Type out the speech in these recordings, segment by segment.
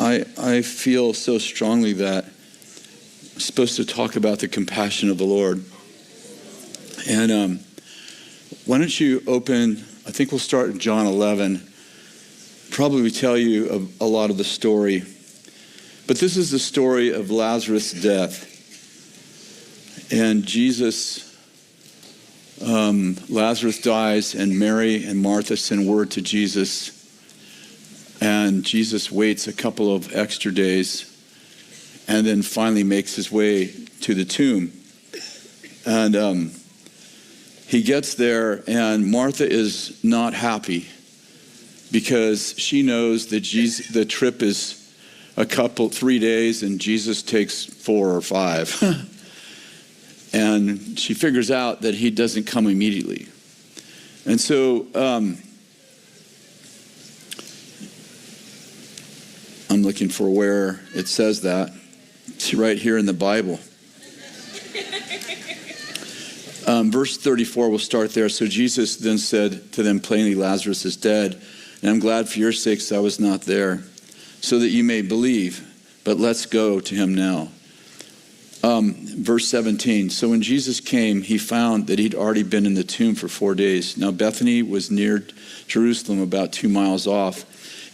I feel so strongly that I'm supposed to talk about the compassion of the Lord. And why don't you open, I think we'll start in John 11. Probably tell you a lot of the story. But this is the story of Lazarus' death. And Lazarus dies, and Mary and Martha send word to Jesus. And Jesus waits a couple of extra days and then finally makes his way to the tomb. And he gets there, and Martha is not happy because she knows that the trip is 3 days, and Jesus takes 4 or 5. And she figures out that he doesn't come immediately. And so I'm looking for where it says that. It's right here in the Bible. Verse 34, we'll start there. So Jesus then said to them plainly, Lazarus is dead, and I'm glad for your sakes I was not there, so that you may believe. But let's go to him now. Verse 17, so when Jesus came, he found that he'd already been in the tomb for 4 days. Now Bethany was near Jerusalem, about 2 miles off,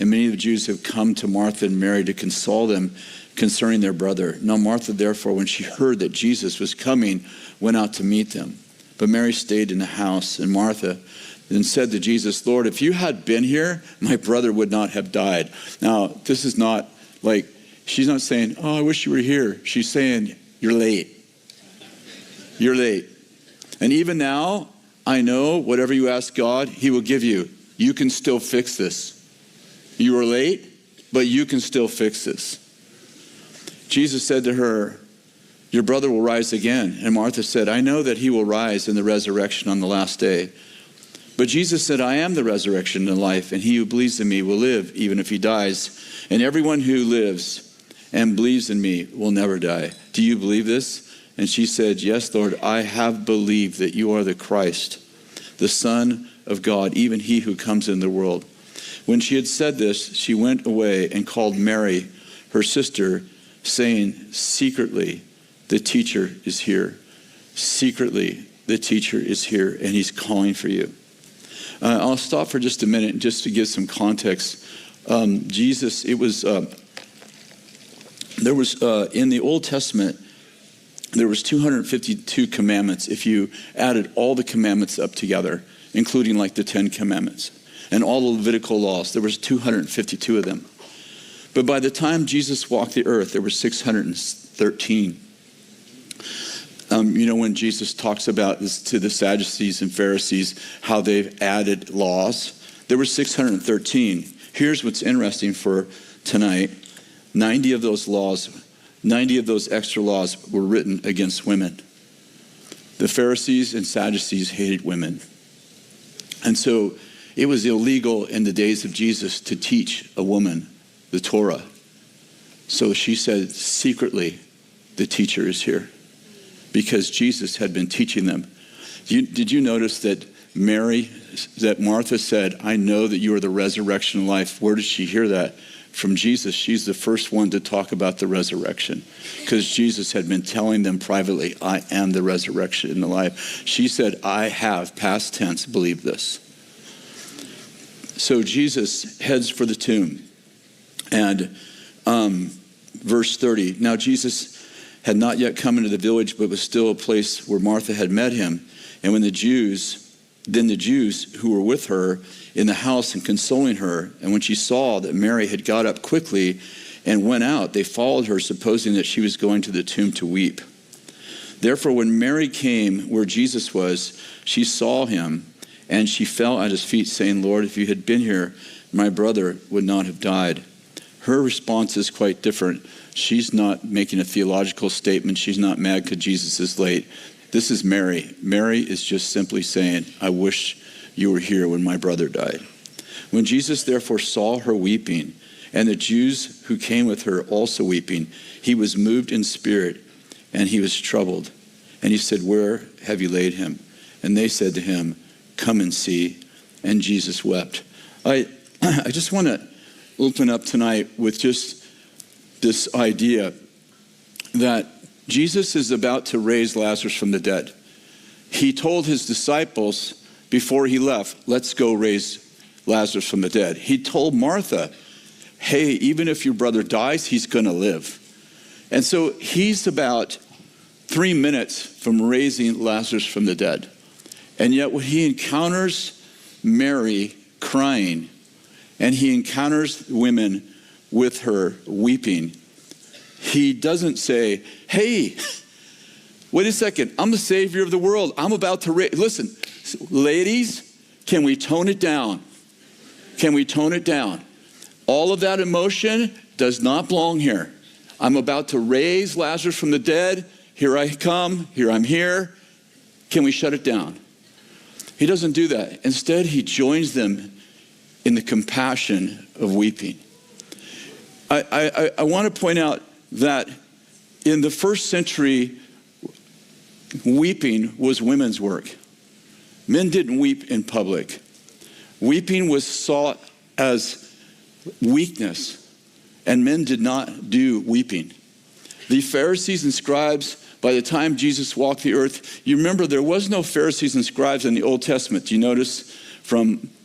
and many of the Jews have come to Martha and Mary to console them concerning their brother. Now Martha, therefore, when she heard that Jesus was coming, went out to meet them. But Mary stayed in the house, and Martha then said to Jesus, Lord, if you had been here, my brother would not have died. Now, this is not like, she's not saying, oh, I wish you were here. She's saying, you're late. You're late. And even now, I know whatever you ask God, he will give you. You can still fix this. You are late, but you can still fix this. Jesus said to her, your brother will rise again. And Martha said, I know that he will rise in the resurrection on the last day. But Jesus said, I am the resurrection and life, and he who believes in me will live even if he dies. And everyone who lives and believes in me will never die. Do you believe this? And she said, yes, Lord, I have believed that you are the Christ, the Son of God, even he who comes in the world. When she had said this, she went away and called Mary, her sister, saying, secretly, the teacher is here. Secretly, the teacher is here, and he's calling for you. I'll stop for just a minute just to give some context. Jesus, there was in the Old Testament, there was 252 commandments if you added all the commandments up together, including like the 10 commandments and all the Levitical laws. There was 252 of them. But by the time Jesus walked the earth, there were 613. When Jesus talks about this to the Sadducees and Pharisees, how they've added laws, there were 613. Here's what's interesting for tonight. 90 of those extra laws were written against women. The Pharisees and Sadducees hated women. And so it was illegal in the days of Jesus to teach a woman the Torah. So she said, secretly, the teacher is here. Because Jesus had been teaching them. Did you notice that Martha said, I know that you are the resurrection and life? Where did she hear that? From Jesus. She's the first one to talk about the resurrection. Because Jesus had been telling them privately, I am the resurrection and the life. She said, I have, past tense, believed this. So Jesus heads for the tomb. And verse 30, now Jesus had not yet come into the village, but was still a place where Martha had met him. And when the Jews who were with her in the house and consoling her, and when she saw that Mary had got up quickly and went out, they followed her, supposing that she was going to the tomb to weep. Therefore, when Mary came where Jesus was, she saw him, and she fell at his feet, saying, Lord, if you had been here, my brother would not have died. Her response is quite different. She's not making a theological statement. She's not mad because Jesus is late. This is Mary. Mary is just simply saying, I wish you were here when my brother died. When Jesus therefore saw her weeping, and the Jews who came with her also weeping, he was moved in spirit, and he was troubled. And he said, where have you laid him? And they said to him, come and see. And Jesus wept. I just want to open up tonight with just this idea that Jesus is about to raise Lazarus from the dead. He told his disciples before he left, let's go raise Lazarus from the dead. He told Martha, hey, even if your brother dies, he's going to live. And so he's about 3 minutes from raising Lazarus from the dead. And yet when he encounters Mary crying, and he encounters women with her weeping, he doesn't say, hey, wait a second, I'm the Savior of the world. I'm about to raise. Listen, ladies, can we tone it down? Can we tone it down? All of that emotion does not belong here. I'm about to raise Lazarus from the dead. Here I come. Here I'm here. Can we shut it down? He doesn't do that. Instead, he joins them in the compassion of weeping. I want to point out that in the first century, weeping was women's work. Men didn't weep in public. Weeping was sought as weakness, and men did not do weeping. The Pharisees and scribes, by the time Jesus walked the earth, you remember there was no Pharisees and scribes in the Old Testament. Do you notice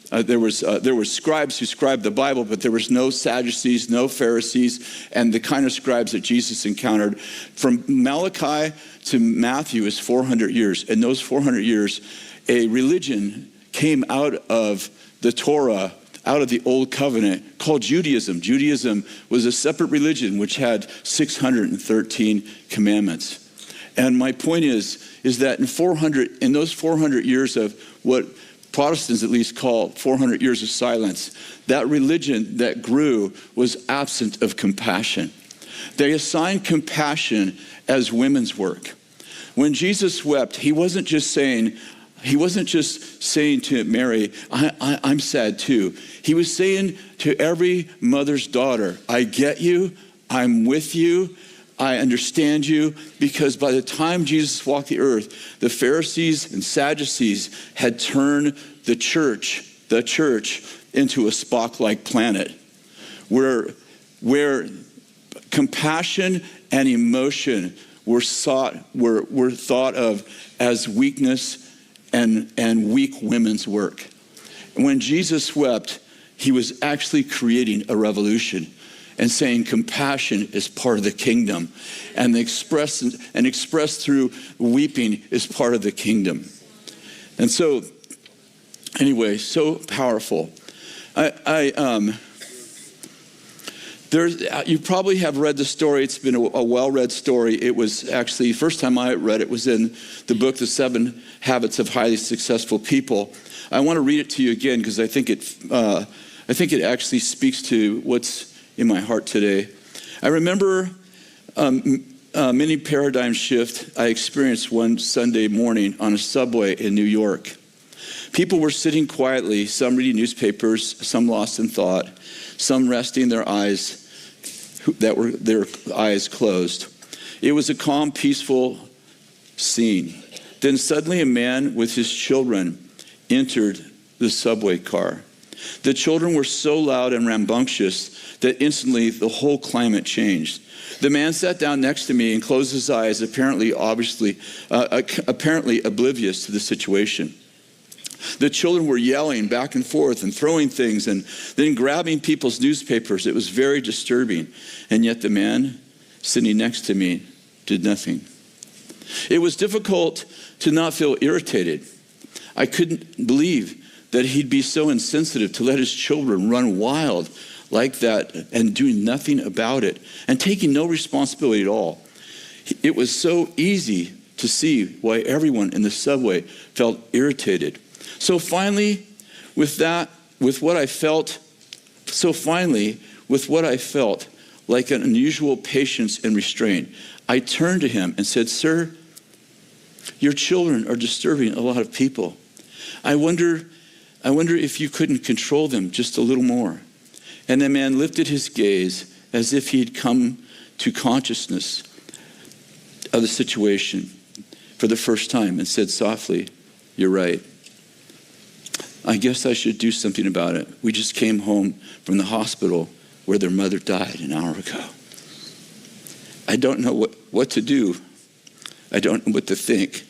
there were scribes who scribed the Bible, but there was no Sadducees, no Pharisees, and the kind of scribes that Jesus encountered. From Malachi to Matthew is 400 years. In those 400 years, a religion came out of the Torah, out of the Old Covenant, called Judaism. Judaism was a separate religion which had 613 commandments. And my point is that in those 400 years of what Protestants at least call 400 years of silence, that religion that grew was absent of compassion. They assigned compassion as women's work. When Jesus wept, he wasn't just saying to Mary, I'm sad too. He was saying to every mother's daughter, I get you, I'm with you, I understand you, because by the time Jesus walked the earth, the Pharisees and Sadducees had turned the church into a Spock-like planet where compassion and emotion were thought of as weakness and weak women's work. And when Jesus wept, he was actually creating a revolution and saying compassion is part of the kingdom, and expressed through weeping is part of the kingdom. And so, anyway, so powerful. You probably have read the story. It's been a well-read story. It was actually, first time I read it was in the book, The 7 Habits of Highly Successful People. I want to read it to you again because I think it actually speaks to what's in my heart today. I remember a mini paradigm shift I experienced one Sunday morning on a subway in New York. People were sitting quietly, some reading newspapers, some lost in thought, some resting their eyes closed. It was a calm, peaceful scene. Then suddenly a man with his children entered the subway car. The children were so loud and rambunctious that instantly the whole climate changed. The man sat down next to me and closed his eyes, apparently oblivious to the situation. The children were yelling back and forth and throwing things and then grabbing people's newspapers. It was very disturbing. And yet the man sitting next to me did nothing. It was difficult to not feel irritated. I couldn't believe that he'd be so insensitive to let his children run wild like that and doing nothing about it and taking no responsibility at all. It was so easy to see why everyone in the subway felt irritated. So finally, with what I felt like an unusual patience and restraint, I turned to him and said, "Sir, your children are disturbing a lot of people. I wonder if you couldn't control them just a little more." And the man lifted his gaze as if he'd come to consciousness of the situation for the first time and said softly, "You're right. I guess I should do something about it. We just came home from the hospital where their mother died an hour ago." I don't know what to do. I don't know what to think.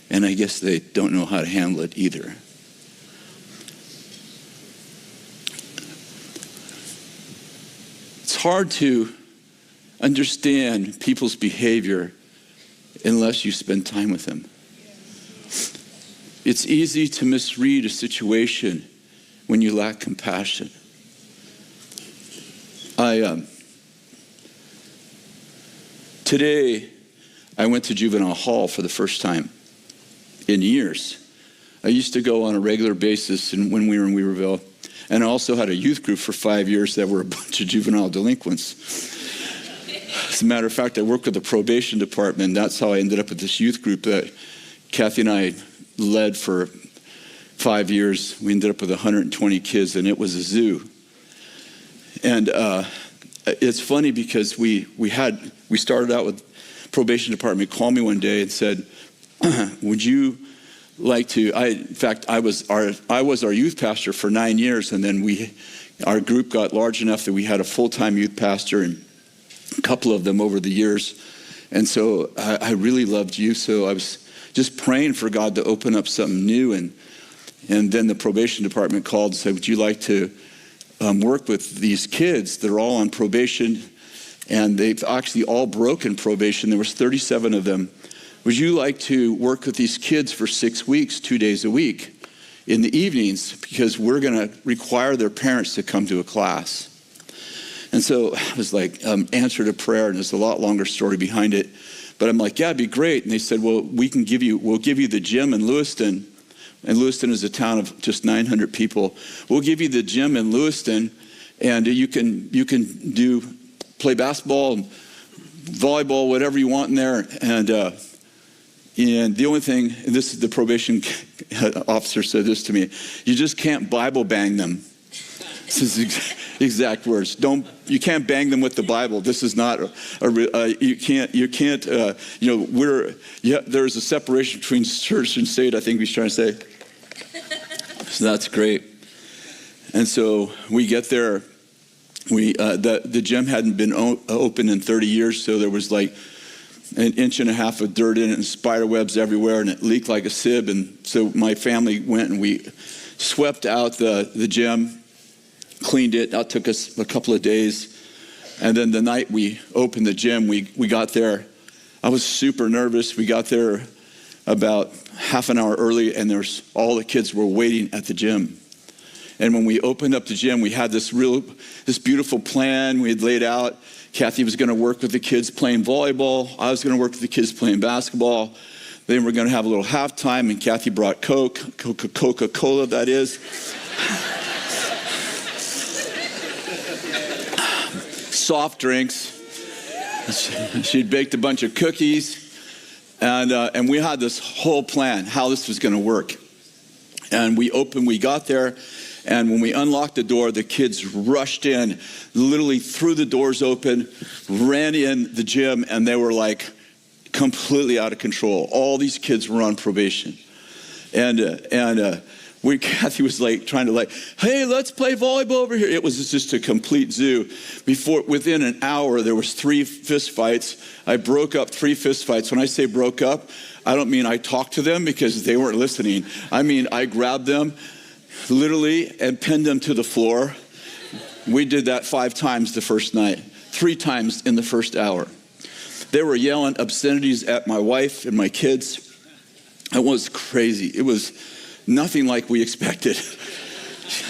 And I guess they don't know how to handle it either. It's hard to understand people's behavior unless you spend time with them. It's easy to misread a situation when you lack compassion. Today, I went to juvenile hall for the first time in years. I used to go on a regular basis when we were in Weaverville, and I also had a youth group for 5 years that were a bunch of juvenile delinquents. As a matter of fact, I worked with the probation department. That's how I ended up with this youth group that Kathy and I led for 5 years. We ended up with 120 kids, and it was a zoo. And it's funny because we started out with probation department called me one day and said, would you like to, I was our youth pastor for 9 years, and then our group got large enough that we had a full-time youth pastor and a couple of them over the years. And so I really loved youth, so I was just praying for God to open up something new. And then the probation department called and said, would you like to work with these kids that are all on probation? And they've actually all broken probation. There was 37 of them. Would you like to work with these kids for 6 weeks, 2 days a week in the evenings? Because we're going to require their parents to come to a class. And so I was like, answered a prayer, and there's a lot longer story behind it. But I'm like, yeah, it'd be great. And they said, well, we'll give you the gym in Lewiston. And Lewiston is a town of just 900 people. We'll give you the gym in Lewiston, and you can play basketball, volleyball, whatever you want in there. And the only thing, and this is the probation officer said this to me, you just can't Bible bang them. This is exact words. You can't bang them with the Bible. This is not you can't. There's a separation between church and state, I think he's trying to say. So that's great. And so we get there. The gym hadn't been open in 30 years, so there was like an inch and a half of dirt in it and spider webs everywhere, and it leaked like a sieve. And so my family went and we swept out the gym, cleaned it. That took us a couple of days. And then the night we opened the gym, we got there. I was super nervous. We got there about half an hour early, and all the kids were waiting at the gym. And when we opened up the gym, we had this beautiful plan we had laid out. Kathy was going to work with the kids playing volleyball. I was going to work with the kids playing basketball. Then we're going to have a little halftime, and Kathy brought Coca-Cola, that is. Soft drinks. She'd baked a bunch of cookies. And we had this whole plan, how this was going to work. And we got there, and when we unlocked the door, the kids rushed in, literally threw the doors open, ran in the gym, and they were like completely out of control. All these kids were on probation. Kathy was like trying to hey, let's play volleyball over here. It was just a complete zoo. Within an hour, there was 3 fist fights. I broke up 3 fist fights. When I say broke up, I don't mean I talked to them because they weren't listening. I mean, I grabbed them literally and pinned them to the floor. We did that 5 times the first night, 3 times in the first hour. They were yelling obscenities at my wife and my kids. It was crazy. It was nothing like we expected.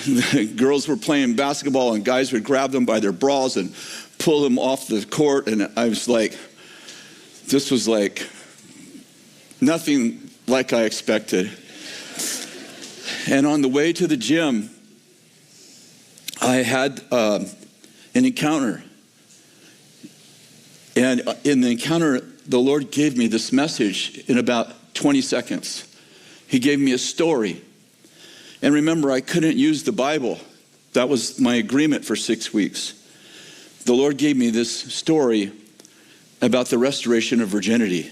The girls were playing basketball, and guys would grab them by their bras and pull them off the court. And I was like, this was like nothing like I expected. And on the way to the gym, I had an encounter. And in the encounter, the Lord gave me this message in about 20 seconds. He gave me a story. And remember, I couldn't use the Bible. That was my agreement for 6 weeks. The Lord gave me this story about the restoration of virginity.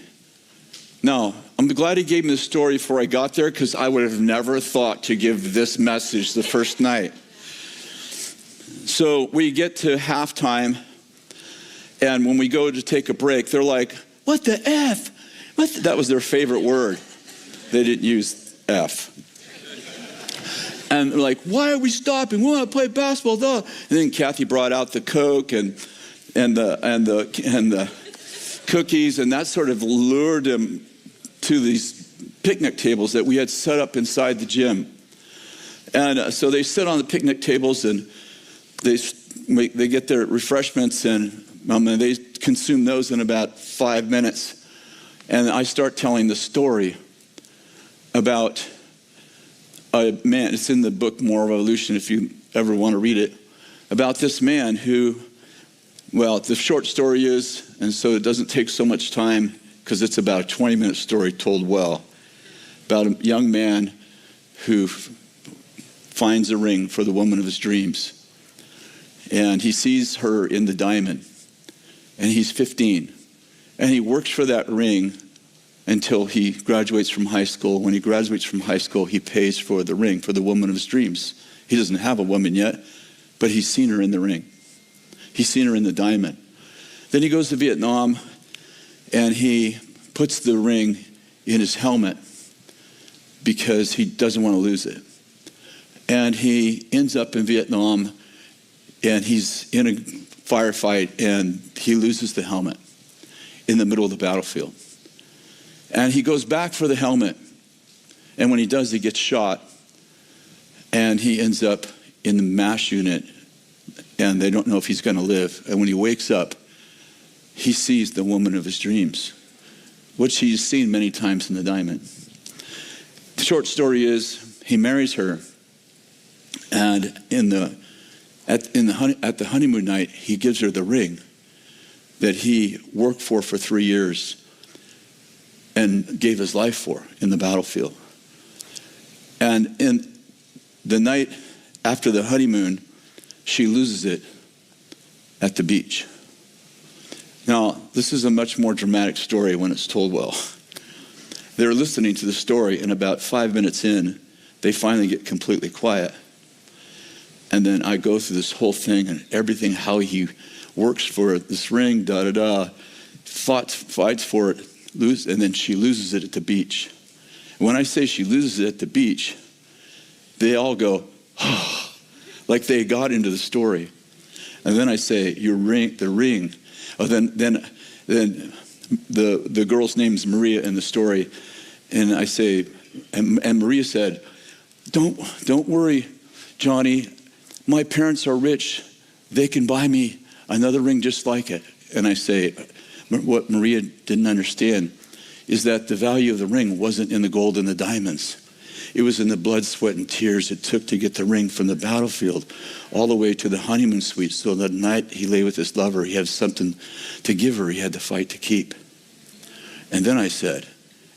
Now, I'm glad he gave me the story before I got there, because I would have never thought to give this message the first night. So we get to halftime, And when we go to take a break, they're like, what the F? That was their favorite word. They didn't use F. And they're like, why are we stopping? We want to play basketball. Duh. And then Kathy brought out the Coke and the cookies, and that sort of lured them to these picnic tables that we had set up inside the gym. And so they sit on the picnic tables, and they get their refreshments, and they consume those in about 5 minutes. And I start telling the story about a man. It's in the book Moral Revolution if you ever want to read it, about this man who, well, the short story is, and so it doesn't take so much time because it's about a 20-minute story told well, about a young man who finds a ring for the woman of his dreams. And he sees her in the diamond, and he's 15. And he works for that ring until he graduates from high school. When he graduates from high school, he pays for the ring for the woman of his dreams. He doesn't have a woman yet, but he's seen her in the ring. He's seen her in the diamond. Then he goes to Vietnam, and he puts the ring in his helmet because he doesn't want to lose it. And he ends up in Vietnam, and he's in a firefight, and he loses the helmet in the middle of the battlefield. And he goes back for the helmet, and when he does, he gets shot, and he ends up in the MASH unit, and they don't know if he's going to live. And when he wakes up, he sees the woman of his dreams, which he's seen many times in the diamond. The short story is, he marries her, and at the honeymoon night, he gives her the ring that he worked for 3 years and gave his life for in the battlefield. And in the night after the honeymoon, she loses it at the beach. Now, this is a much more dramatic story when it's told well. They're listening to the story, and about 5 minutes in, they finally get completely quiet. And then I go through this whole thing and everything, how he works for this ring, fights for it, and then she loses it at the beach. When I say she loses it at the beach, they all go, oh, like they got into the story. And then I say, the ring. Oh, then the girl's name is Maria in the story, and I say, and Maria said, don't worry, Johnny. My parents are rich. They can buy me another ring just like it. And I say, what Maria didn't understand is that the value of the ring wasn't in the gold and the diamonds. It was in the blood, sweat, and tears it took to get the ring from the battlefield all the way to the honeymoon suite. So that night he lay with his lover, he had something to give her, he had to fight to keep. And then I said,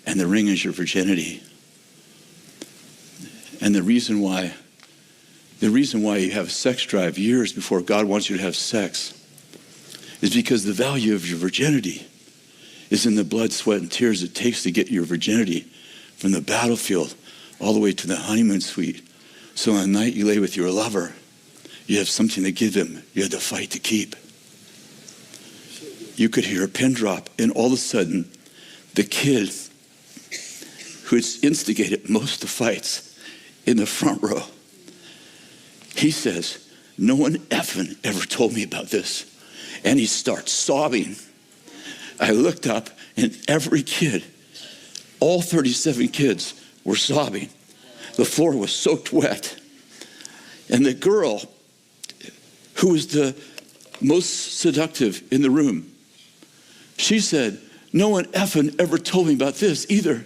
and the ring is your virginity. And the reason why you have a sex drive years before God wants you to have sex is because the value of your virginity is in the blood, sweat, and tears it takes to get your virginity from the battlefield all the way to the honeymoon suite. So on the night you lay with your lover, you have something to give him. You had to fight to keep. You could hear a pin drop, and all of a sudden, the kid who had instigated most of the fights in the front row, he says, no one effing ever told me about this. And he starts sobbing. I looked up, and every kid, all 37 kids, were sobbing. The floor was soaked wet. And the girl, who was the most seductive in the room, she said, no one effing ever told me about this either.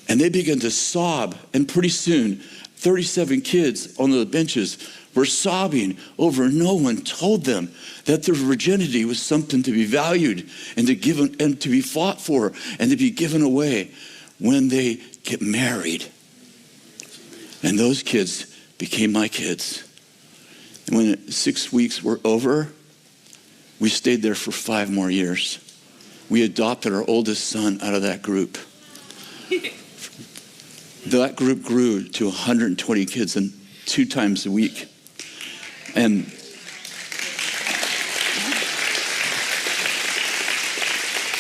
And they began to sob, and pretty soon, 37 kids on the benches were sobbing over no one told them that their virginity was something to be valued and to given and to be fought for and to be given away when they get married. And those kids became my kids. And when 6 weeks were over, we stayed there for 5 more years. We adopted our oldest son out of that group. That group grew to 120 kids and 2 times a week. And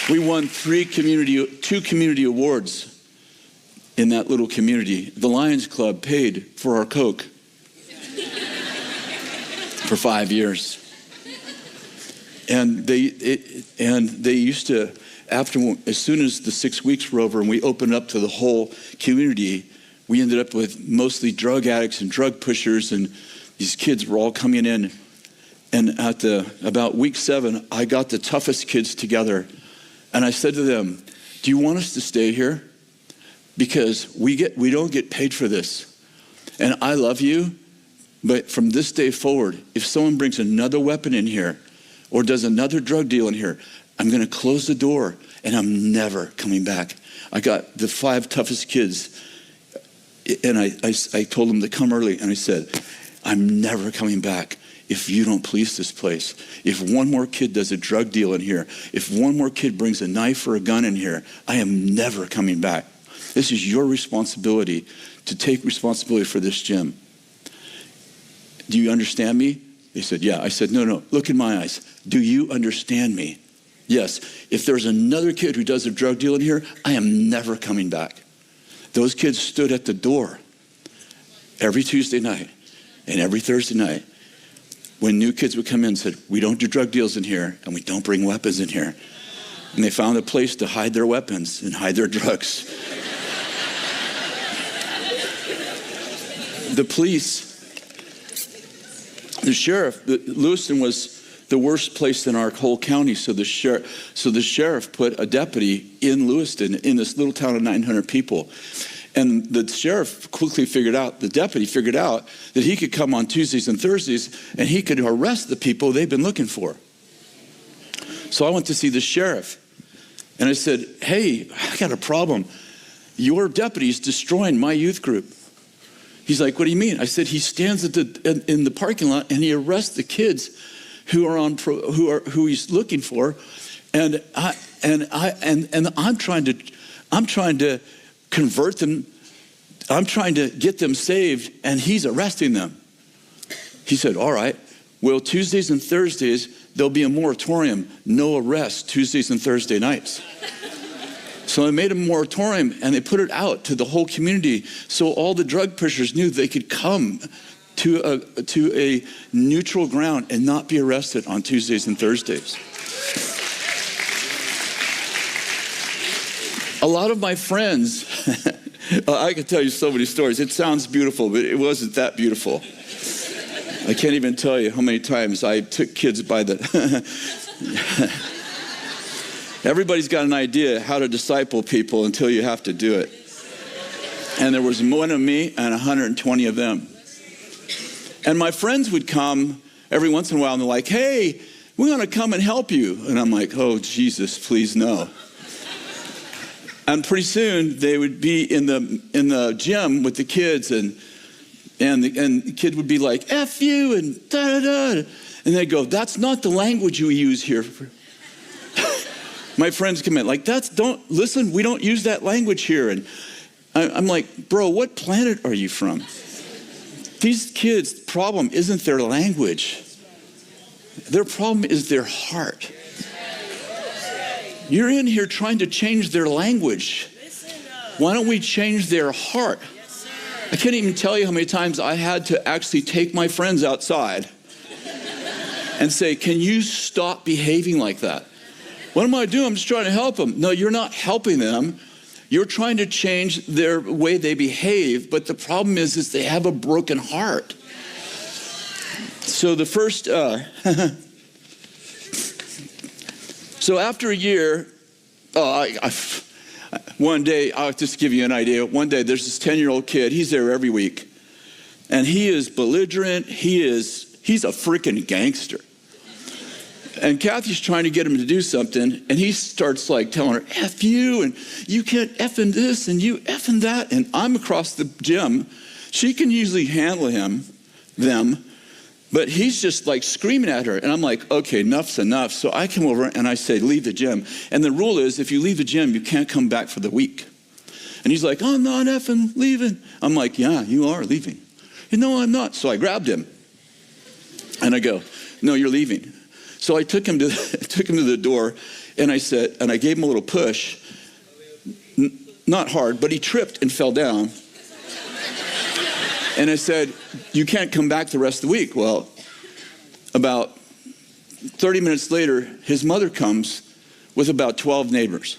We won 2 community awards in that little community. The Lions Club paid for our Coke for 5 years. And they used to, as soon as the 6 weeks were over and we opened up to the whole community, we ended up with mostly drug addicts and drug pushers, and these kids were all coming in. And at about week 7, I got the toughest kids together, and I said to them, "Do you want us to stay here? Because we don't get paid for this. And I love you, but from this day forward, if someone brings another weapon in here or does another drug deal in here, I'm going to close the door and I'm never coming back." I got the 5 toughest kids, and I told them to come early, and I said, "I'm never coming back if you don't police this place. If one more kid does a drug deal in here, if one more kid brings a knife or a gun in here, I am never coming back. This is your responsibility to take responsibility for this gym. Do you understand me?" They said, "Yeah." I said, No, look in my eyes. Do you understand me? Yes. If there's another kid who does a drug deal in here, I am never coming back. Those kids stood at the door every Tuesday night and every Thursday night when new kids would come in and said, "We don't do drug deals in here and we don't bring weapons in here." And they found a place to hide their weapons and hide their drugs. The police, the sheriff, Lewiston was the worst place in our whole county. So the sheriff put a deputy in Lewiston, in this little town of 900 people. And the sheriff the deputy figured out that he could come on Tuesdays and Thursdays and he could arrest the people they've been looking for. So I went to see the sheriff and I said, "Hey, I got a problem. Your deputy's destroying my youth group." He's like, "What do you mean?" I said, "He stands in the parking lot and he arrests the kids who he's looking for, and I'm trying to convert them. I'm trying to get them saved, and he's arresting them." He said, "All right. Well, Tuesdays and Thursdays there'll be a moratorium, no arrest Tuesdays and Thursday nights." So they made a moratorium and they put it out to the whole community so all the drug pushers knew they could come to a neutral ground and not be arrested on Tuesdays and Thursdays. A lot of my friends, I could tell you so many stories. It sounds beautiful, but it wasn't that beautiful. I can't even tell you how many times I took kids by the... Everybody's got an idea how to disciple people until you have to do it. And there was one of me and 120 of them. And my friends would come every once in a while and they're like, "Hey, we want to come and help you." And I'm like, "Oh, Jesus, please no." And pretty soon they would be in the gym with the kids and the kid would be like, "F you," and da-da-da. And they'd go, "That's not the language we use here." My friends come in like, listen, we don't use that language here. And I'm like, "Bro, what planet are you from?" These kids' problem isn't their language. Their problem is their heart. You're in here trying to change their language. Why don't we change their heart? I can't even tell you how many times I had to actually take my friends outside and say, "Can you stop behaving like that?" "What am I doing? I'm just trying to help them." No, you're not helping them. You're trying to change their way they behave, but the problem is they have a broken heart. So the first, so after a year, one day, I'll just give you an idea. One day, there's this 10-year-old kid. He's there every week. And he is belligerent. He's a freaking gangster. And Kathy's trying to get him to do something, and he starts like telling her, "F you, and you can't effing this, and you effing that." And I'm across the gym. She can usually handle them, but he's just like screaming at her. And I'm like, "Okay, enough's enough." So I come over and I say, "Leave the gym." And the rule is, if you leave the gym, you can't come back for the week. And he's like, "I'm not effing leaving." I'm like, "Yeah, you are leaving." "No, I'm not." So I grabbed him and I go, "No, you're leaving." So I took him to the door, and I gave him a little push, not hard, but he tripped and fell down. And I said, you can't come back the rest of the week. Well, about 30 minutes later, his mother comes with about 12 neighbors.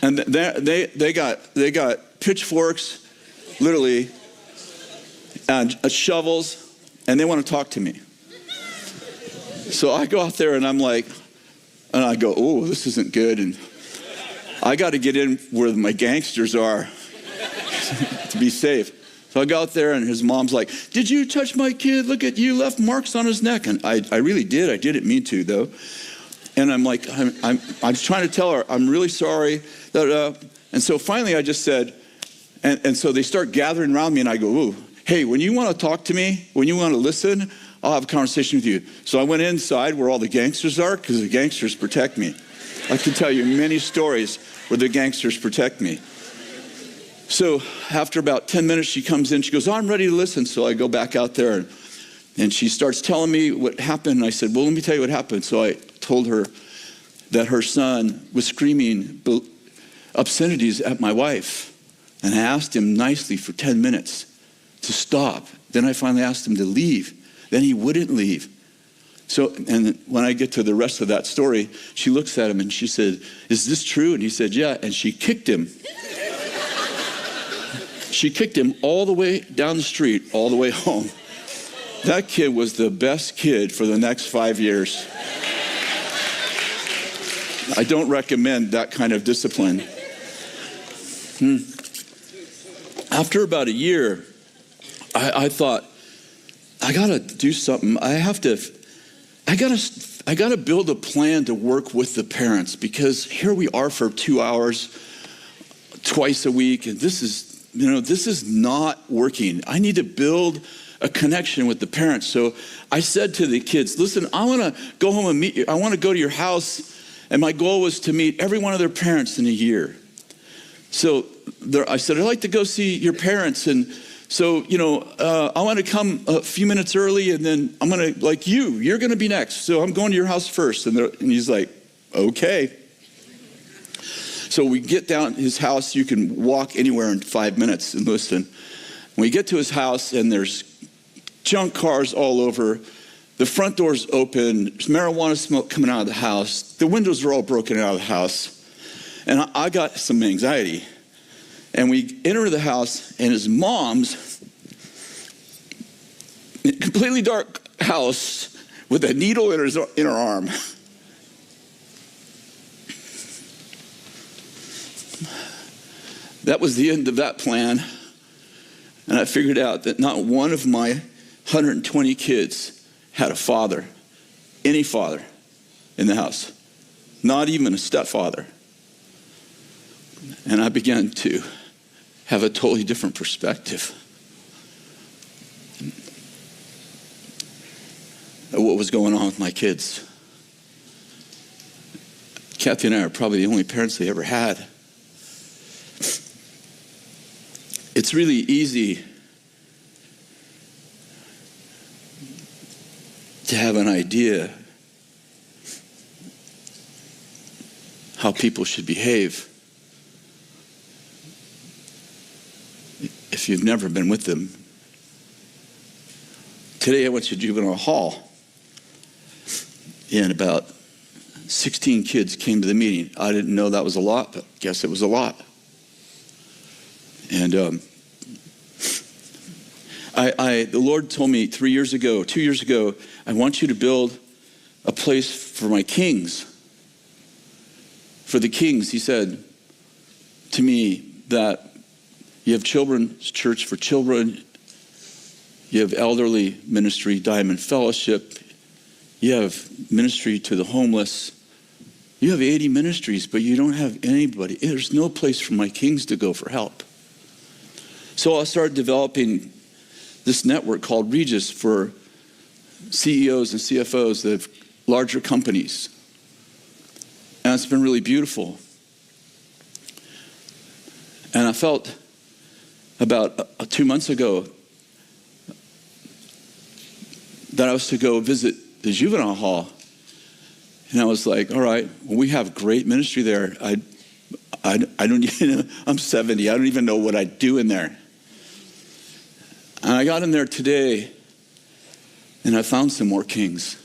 And they got pitchforks, literally, and shovels, and they want to talk to me. So I go out there and I go, oh, this isn't good. And I got to get in where my gangsters are to be safe. So I go out there and his mom's like, did you touch my kid? Look at you, left marks on his neck. And I really did. I didn't mean to, though. And I'm like, I'm trying to tell her, I'm really sorry. And so finally I just said, and so they start gathering around me and I go, ooh, hey, when you want to talk to me, when you want to listen, I'll have a conversation with you. So I went inside where all the gangsters are, because the gangsters protect me. I can tell you many stories where the gangsters protect me. So after about 10 minutes, she comes in, she goes, oh, I'm ready to listen. So I go back out there and she starts telling me what happened. And I said, well, let me tell you what happened. So I told her that her son was screaming obscenities at my wife. And I asked him nicely for 10 minutes to stop. Then I finally asked him to leave. Then he wouldn't leave. So, and when I get to the rest of that story, she looks at him and she said, is this true? And he said, yeah. And she kicked him. She kicked him all the way down the street, all the way home. That kid was the best kid for the next 5 years. I don't recommend that kind of discipline. After about a year, I thought, I gotta do something. I gotta build a plan to work with the parents, because here we are for 2 hours twice a week, and this is not working. I need to build a connection with the parents. So I said to the kids, listen, I want to go home and meet you. I want to go to your house. And my goal was to meet every one of their parents in a year. So I said, I'd like to go see your parents. And so, I want to come a few minutes early, and then I'm going to, like you're going to be next. So I'm going to your house first. And he's like, okay. So we get down his house. You can walk anywhere in 5 minutes and listen. We get to his house, and there's junk cars all over. The front door's open. There's marijuana smoke coming out of the house. The windows are all broken out of the house. And I got some anxiety. And we enter the house, and his mom's completely dark house with a needle in her arm. That was the end of that plan. And I figured out that not one of my 120 kids had a father, any father in the house, not even a stepfather. And I began to have a totally different perspective of what was going on with my kids. Kathy and I are probably the only parents they ever had. It's really easy to have an idea how people should behave if you've never been with them. Today I went to juvenile hall, and about 16 kids came to the meeting. I didn't know that was a lot, but I guess it was a lot. And the Lord told me 2 years ago, I want you to build a place for my kings. For the kings, he said to me that you have children's church for children, you have elderly ministry, Diamond Fellowship, you have ministry to the homeless. You have 80 ministries, but you don't have anybody. There's no place for my kings to go for help. So I started developing this network called Regis for CEOs and CFOs of larger companies. And it's been really beautiful. And I felt about 2 months ago that I was to go visit the juvenile hall. And I was like, all right, well, we have great ministry there. I don't even know, I'm 70. I don't even know what I do in there. And I got in there today, and I found some more kings.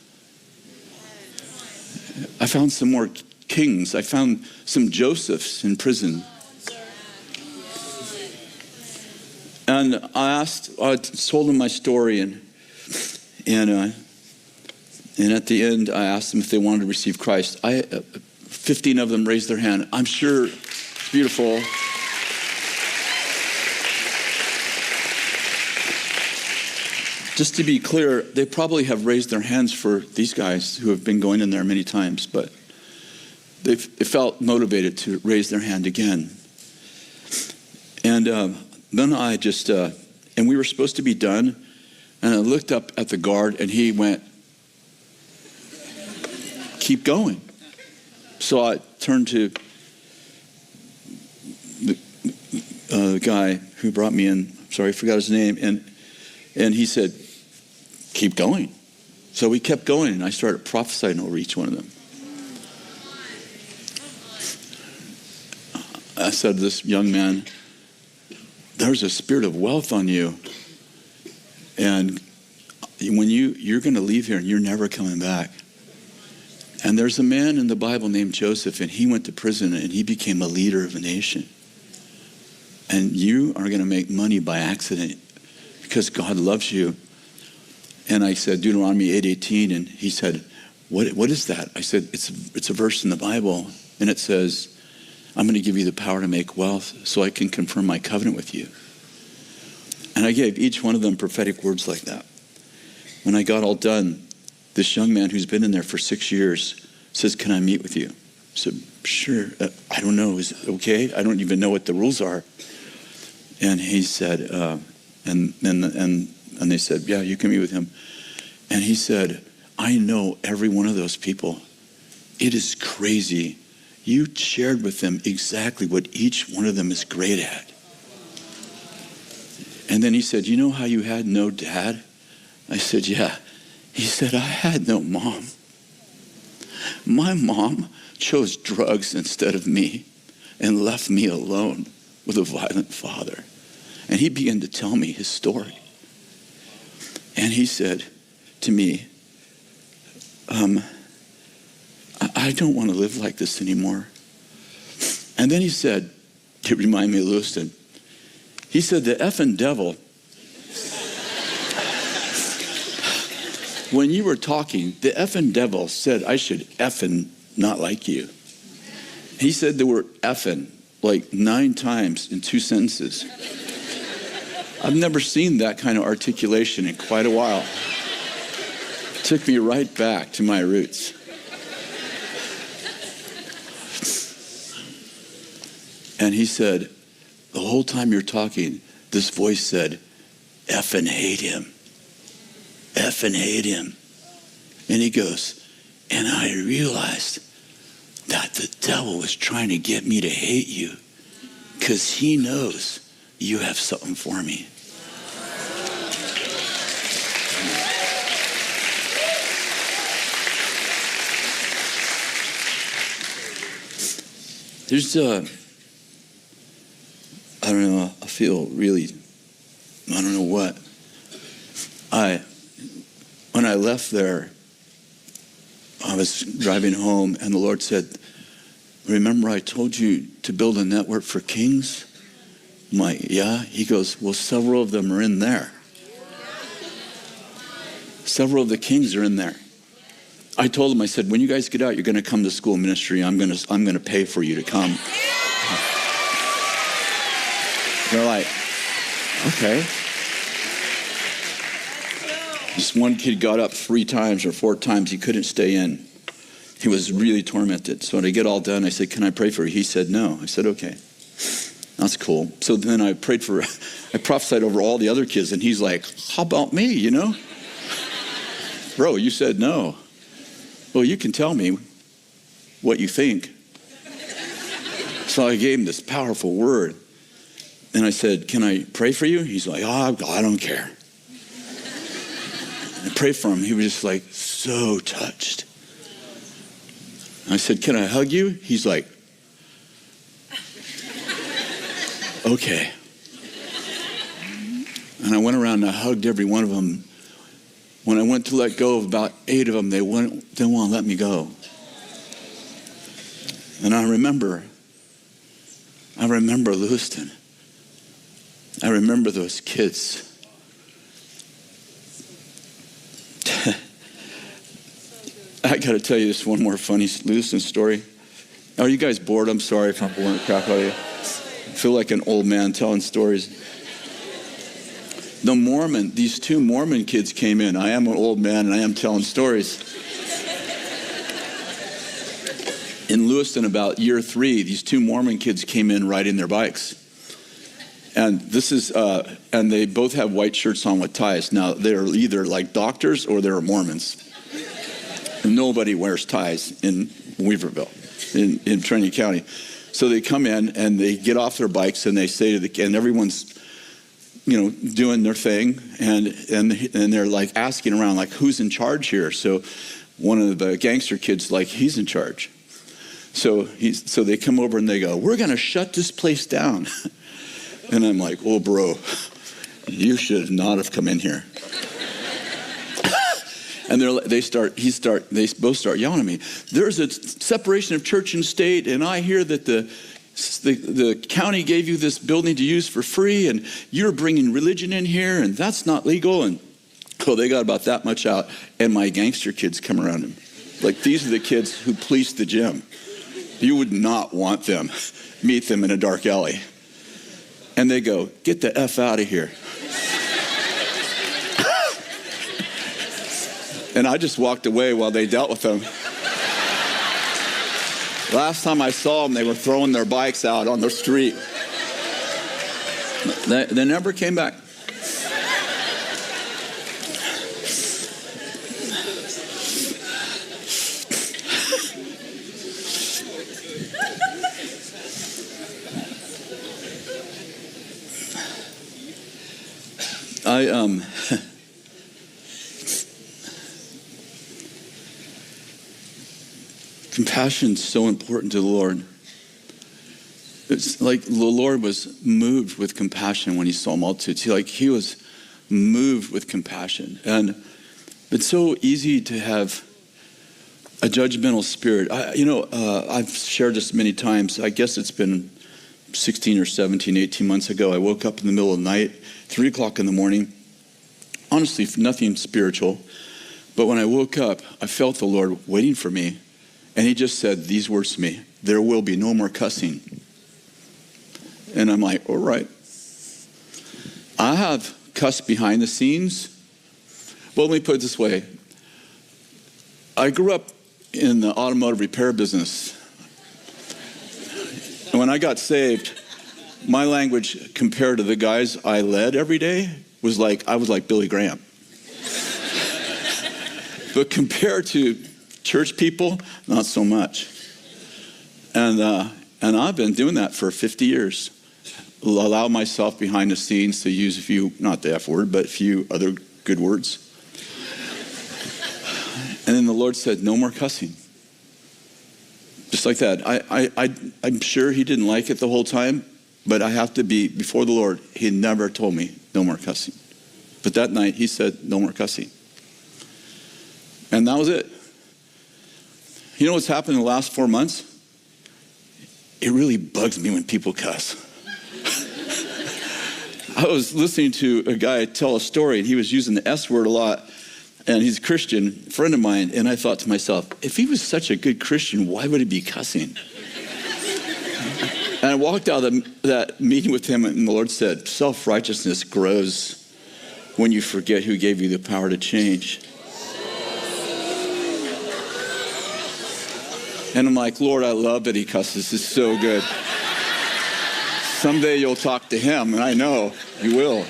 I found some more kings. I found some Josephs in prison. And I told them my story, and at the end, I asked them if they wanted to receive Christ. 15 of them raised their hand. I'm sure it's beautiful. Just to be clear, they probably have raised their hands for these guys who have been going in there many times, but they felt motivated to raise their hand again. And then I just, and we were supposed to be done, and I looked up at the guard, and he went, keep going. So I turned to the guy who brought me in, sorry, I forgot his name, and he said, keep going. So we kept going, and I started prophesying over each one of them. I said to this young man, there's a spirit of wealth on you. And when you're going to leave here and you're never coming back. And there's a man in the Bible named Joseph, and he went to prison and he became a leader of a nation. And you are going to make money by accident because God loves you. And I said, Deuteronomy 8:18, and he said, what is that? I said, it's a verse in the Bible, and it says, I'm going to give you the power to make wealth so I can confirm my covenant with you. And I gave each one of them prophetic words like that. When I got all done, this young man who's been in there for 6 years says, can I meet with you? I said, sure. I don't know. Is it okay? I don't even know what the rules are. And he said, and they said, yeah, you can meet with him. And he said, I know every one of those people. It is crazy. You shared with them exactly what each one of them is great at. And then he said, you know how you had no dad? I said, yeah. He said, I had no mom. My mom chose drugs instead of me and left me alone with a violent father. And he began to tell me his story. And he said to me, I don't want to live like this anymore. And then he said, it reminded me of Lewiston. He said, the effing devil, when you were talking, the effing devil said I should effing not like you. He said the word effing like 9 times in 2 sentences. I've never seen that kind of articulation in quite a while. It took me right back to my roots. And he said, the whole time you're talking, this voice said, effing hate him. Effing hate him. And he goes, and I realized that the devil was trying to get me to hate you because he knows you have something for me. There's I don't know, I feel really, I don't know what. When I left there, I was driving home and the Lord said, remember I told you to build a network for kings? I'm like, yeah. He goes, well, several of them are in there. Several of the kings are in there. I told him, I said, when you guys get out, you're going to come to school ministry. I'm going to pay for you to come. They're like, okay. This one kid got up 3 times or 4 times. He couldn't stay in. He was really tormented. So when I get all done, I said, can I pray for you? He said, no. I said, okay. That's cool. So then I prophesied over all the other kids, and he's like, how about me, you know? Bro, you said no. Well, you can tell me what you think. So I gave him this powerful word. And I said, can I pray for you? He's like, oh, I don't care. I prayed for him. He was just like so touched. I said, can I hug you? He's like, okay. And I went around and I hugged every one of them. When I went to let go of about 8 of them, they didn't want to let me go. And I remember Lewiston. I remember those kids. I got to tell you this one more funny Lewiston story. Are you guys bored? I'm sorry if I'm boring the crap out of you. I feel like an old man telling stories. These 2 Mormon kids came in. I am an old man and I am telling stories. In Lewiston, about year 3, these 2 Mormon kids came in riding their bikes. And and they both have white shirts on with ties. Now, they're either like doctors or they're Mormons. And nobody wears ties in Weaverville, in Trinity County. So they come in and they get off their bikes and they say to the kid, and everyone's, doing their thing. And they're like asking around, like, who's in charge here? So one of the gangster kids, like, he's in charge. So they come over and they go, we're going to shut this place down. And I'm like, oh, bro, you should not have come in here. And they both start yelling at me. There's a separation of church and state, and I hear that the county gave you this building to use for free, and you're bringing religion in here, and that's not legal. And they got about that much out, and my gangster kids come around him. Like, these are the kids who police the gym. You would not want them. Meet them in a dark alley. And they go, get the F out of here. And I just walked away while they dealt with them. Last time I saw them, they were throwing their bikes out on the street. They never came back. Compassion is so important to the Lord. It's like the Lord was moved with compassion when he saw multitudes. He was moved with compassion. And it's so easy to have a judgmental spirit. I've shared this many times. I guess it's been 16 or 17, 18 months ago. I woke up in the middle of the night, 3 o'clock in the morning. Honestly, nothing spiritual. But when I woke up, I felt the Lord waiting for me. And he just said these words to me: there will be no more cussing. And I'm like, all right. I have cussed behind the scenes. Well, let me put it this way. I grew up in the automotive repair business. And when I got saved, my language compared to the guys I led every day was like, I was like Billy Graham. But compared to church people, not so much. And I've been doing that for 50 years. Allow myself behind the scenes to use a few, not the F word, but a few other good words. And then the Lord said, no more cussing. Just like that. I'm sure he didn't like it the whole time, but I have to be before the Lord. He never told me no more cussing. But that night he said no more cussing. And that was it. You know what's happened in the last 4 months? It really bugs me when people cuss. I was listening to a guy tell a story, and he was using the S word a lot, and he's a Christian, friend of mine, and I thought to myself, if he was such a good Christian, why would he be cussing? And I walked out of that meeting with him, and the Lord said, self-righteousness grows when you forget who gave you the power to change. And I'm like, Lord, I love that he cusses. It's so good. Someday you'll talk to him, and I know you will.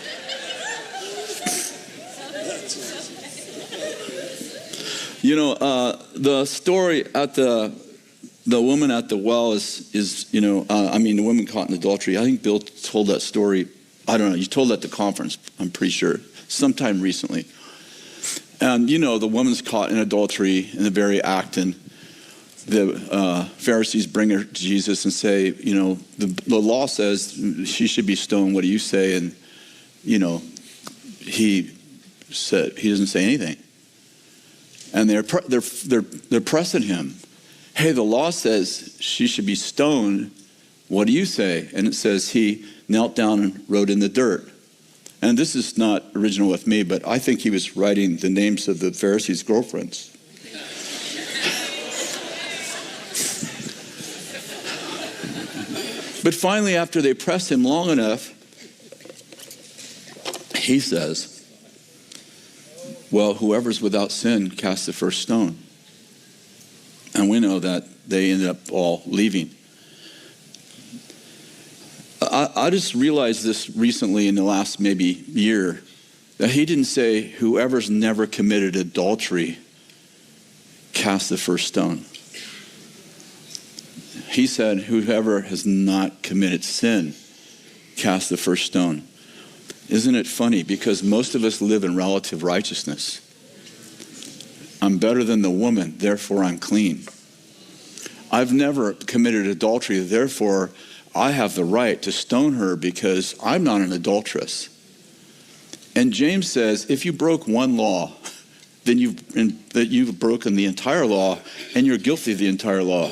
The story at the woman at the well is the woman caught in adultery. I think Bill told that story. I don't know. You told that at the conference, I'm pretty sure, sometime recently. And, the woman's caught in adultery in the very act, and the Pharisees bring her to Jesus and say, the law says she should be stoned. What do you say? And, he doesn't say anything. And they're pressing him. Hey, the law says she should be stoned. What do you say? And it says he knelt down and wrote in the dirt. And this is not original with me, but I think he was writing the names of the Pharisees' girlfriends. But finally, after they press him long enough, he says, well, whoever's without sin cast the first stone. And we know that they ended up all leaving. I just realized this recently in the last maybe year, that he didn't say whoever's never committed adultery cast the first stone. He said whoever has not committed sin cast the first stone. Isn't it funny? Because most of us live in relative righteousness. I'm better than the woman, therefore I'm clean. I've never committed adultery, therefore I have the right to stone her because I'm not an adulteress. And James says, if you broke one law, then you've broken the entire law, and you're guilty of the entire law.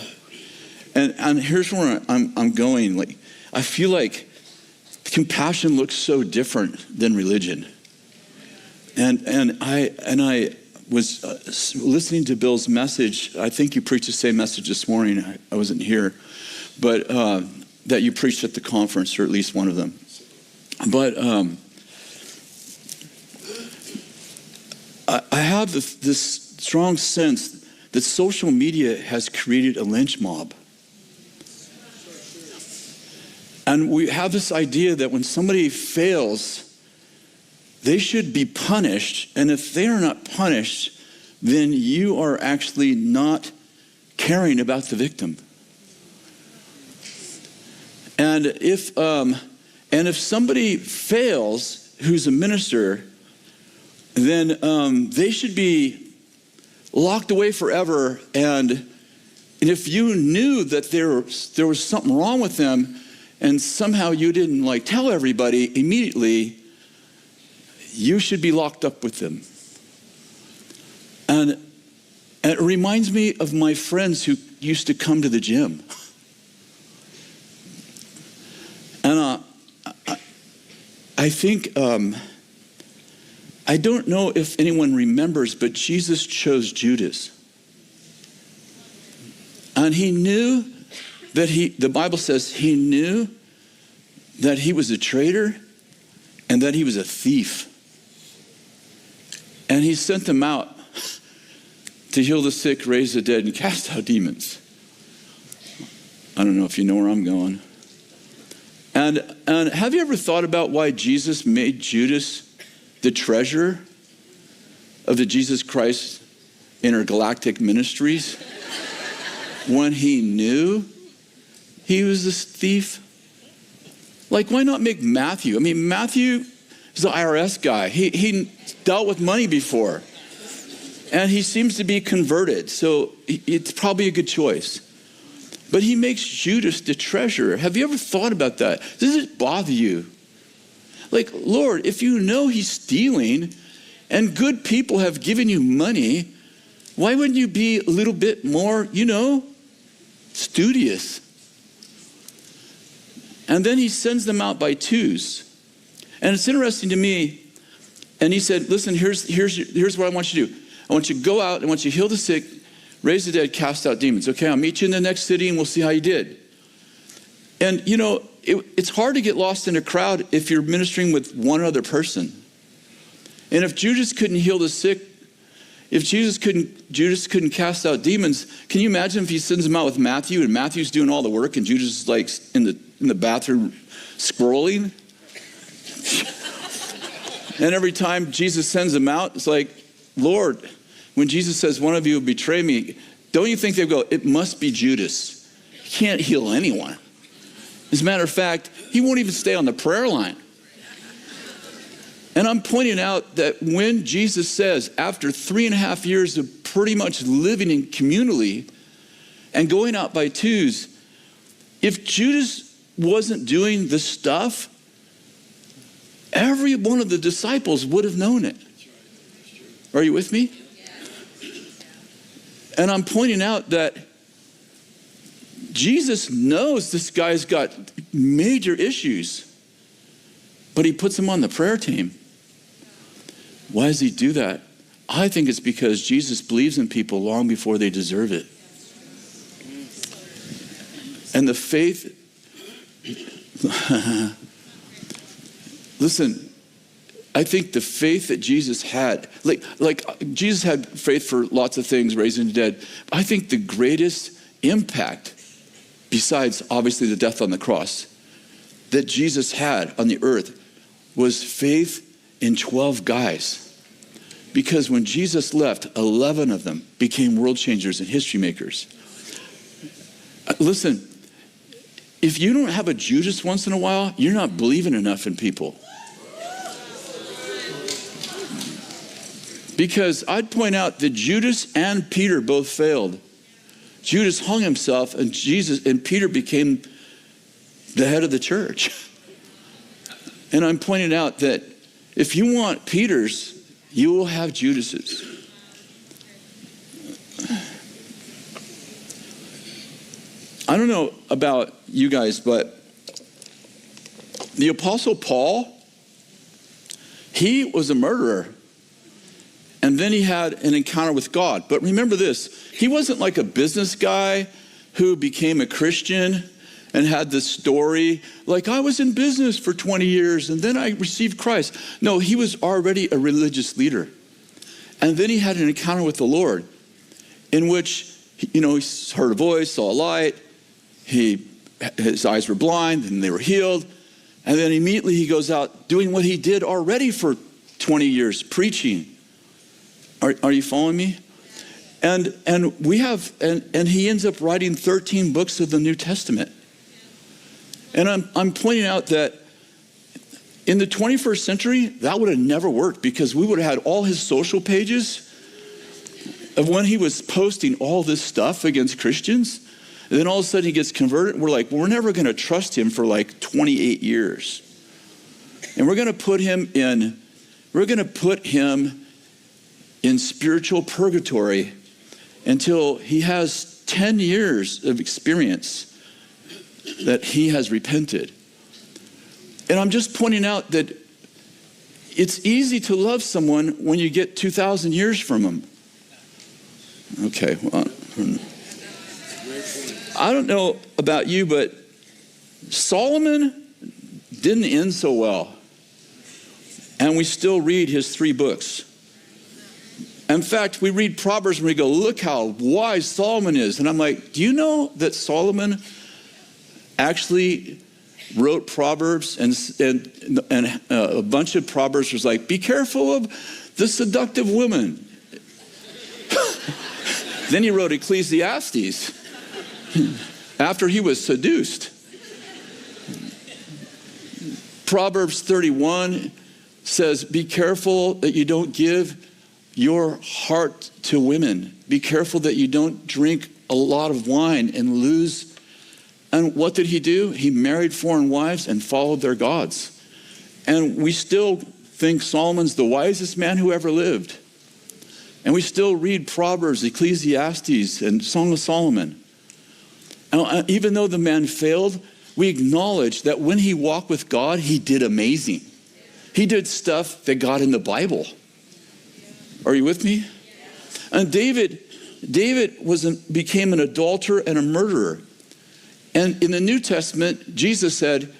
And here's where I'm going. Like, I feel like compassion looks so different than religion. And I was listening to Bill's message. I think you preached the same message this morning. I wasn't here, but that you preached at the conference, or at least one of them. But I have this strong sense that social media has created a lynch mob. And we have this idea that when somebody fails, they should be punished. And if they are not punished, then you are actually not caring about the victim. And if somebody fails who's a minister, then they should be locked away forever. And if you knew that there was something wrong with them, and somehow you didn't tell everybody immediately, you should be locked up with them. And it reminds me of my friends who used to come to the gym. And I think, I don't know if anyone remembers, but Jesus chose Judas. And he knew that the Bible says he knew that he was a traitor and that he was a thief. And he sent them out to heal the sick, raise the dead, and cast out demons. I don't know if you know where I'm going. And have you ever thought about why Jesus made Judas the treasurer of the Jesus Christ intergalactic ministries when he knew he was this thief? Why not make Matthew? I mean, Matthew is the IRS guy. He dealt with money before. And he seems to be converted. So it's probably a good choice. But he makes Judas the treasurer. Have you ever thought about that? Does it bother you? Lord, if you know he's stealing and good people have given you money, why wouldn't you be a little bit more, studious? And then he sends them out by twos. And it's interesting to me. And he said, listen, here's what I want you to do. I want you to go out, I want you to heal the sick, raise the dead, cast out demons. Okay, I'll meet you in the next city and we'll see how you did. And it's hard to get lost in a crowd if you're ministering with one other person. And if Judas couldn't heal the sick, if Judas couldn't cast out demons, can you imagine if he sends them out with Matthew and Matthew's doing all the work and Judas is in the bathroom scrolling? And every time Jesus sends them out, it's Lord, when Jesus says one of you will betray me, don't you think they go, it must be Judas. He can't heal anyone. As a matter of fact, he won't even stay on the prayer line. And I'm pointing out that when Jesus says, after 3.5 years of pretty much living in communally and going out by twos, if Judas wasn't doing the stuff, every one of the disciples would have known it. Are you with me? And I'm pointing out that Jesus knows this guy's got major issues, but he puts him on the prayer team. Why does he do that? I think it's because Jesus believes in people long before they deserve it. And the faith, listen, I think the faith that Jesus had, like Jesus had faith for lots of things, raising the dead. I think the greatest impact, besides obviously the death on the cross, that Jesus had on the earth was faith in 12 guys. Because when Jesus left, 11 of them became world changers and history makers. Listen, if you don't have a Judas once in a while, you're not believing enough in people. Because I'd point out that Judas and Peter both failed. Judas hung himself, and Peter became the head of the church. And I'm pointing out that if you want Peters, you will have Judases. I don't know about you guys, but the Apostle Paul, he was a murderer. And then he had an encounter with God. But remember this, he wasn't like a business guy who became a Christian and had this story, like I was in business for 20 years and then I received Christ. No, he was already a religious leader. And then he had an encounter with the Lord in which, he heard a voice, saw a light, his eyes were blind and they were healed. And then immediately he goes out doing what he did already for 20 years, preaching. Are you following me? And he ends up writing 13 books of the New Testament. And I'm pointing out that in the 21st century, that would have never worked because we would have had all his social pages of when he was posting all this stuff against Christians. And then all of a sudden he gets converted. We're like, we're never going to trust him for like 28 years. And we're going to put him in spiritual purgatory until he has 10 years of experience that he has repented. And I'm just pointing out that it's easy to love someone when you get 2,000 years from them. Okay, well, I don't know about you, but Solomon didn't end so well. And we still read his 3 books. In fact, we read Proverbs and we go, look how wise Solomon is. And I'm like, do you know that Solomon actually wrote Proverbs and a bunch of Proverbs was like, be careful of the seductive woman. Then he wrote Ecclesiastes after he was seduced. Proverbs 31 says, be careful that you don't give your heart to women. Be careful that you don't drink a lot of wine and lose. And what did he do? He married foreign wives and followed their gods. And we still think Solomon's the wisest man who ever lived. And we still read Proverbs, Ecclesiastes, and Song of Solomon. And even though the man failed, we acknowledge that when he walked with God, he did amazing. He did stuff that got in the Bible. Are you with me? And David became an adulterer and a murderer. And in the New Testament, Jesus said,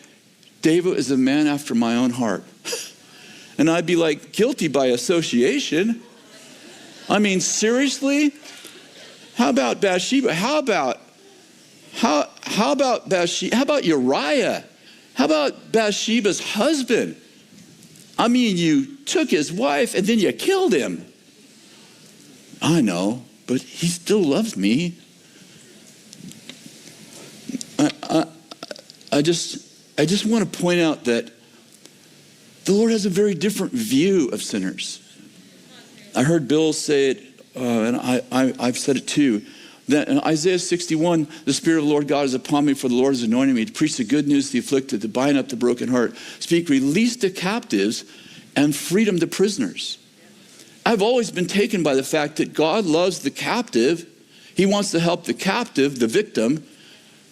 David is a man after my own heart. And I'd be like, guilty by association. I mean, seriously? How about Bathsheba? How about Bathsheba? How about Uriah? How about Bathsheba's husband? I mean, you took his wife and then you killed him. I know, but he still loves me. I just want to point out that the Lord has a very different view of sinners. I heard Bill say it, and I've said it too, that in Isaiah 61, the Spirit of the Lord God is upon me, for the Lord has anointed me to preach the good news to the afflicted, to bind up the broken heart, speak release to captives, and freedom to prisoners. I've always been taken by the fact that God loves the captive. He wants to help the captive, the victim,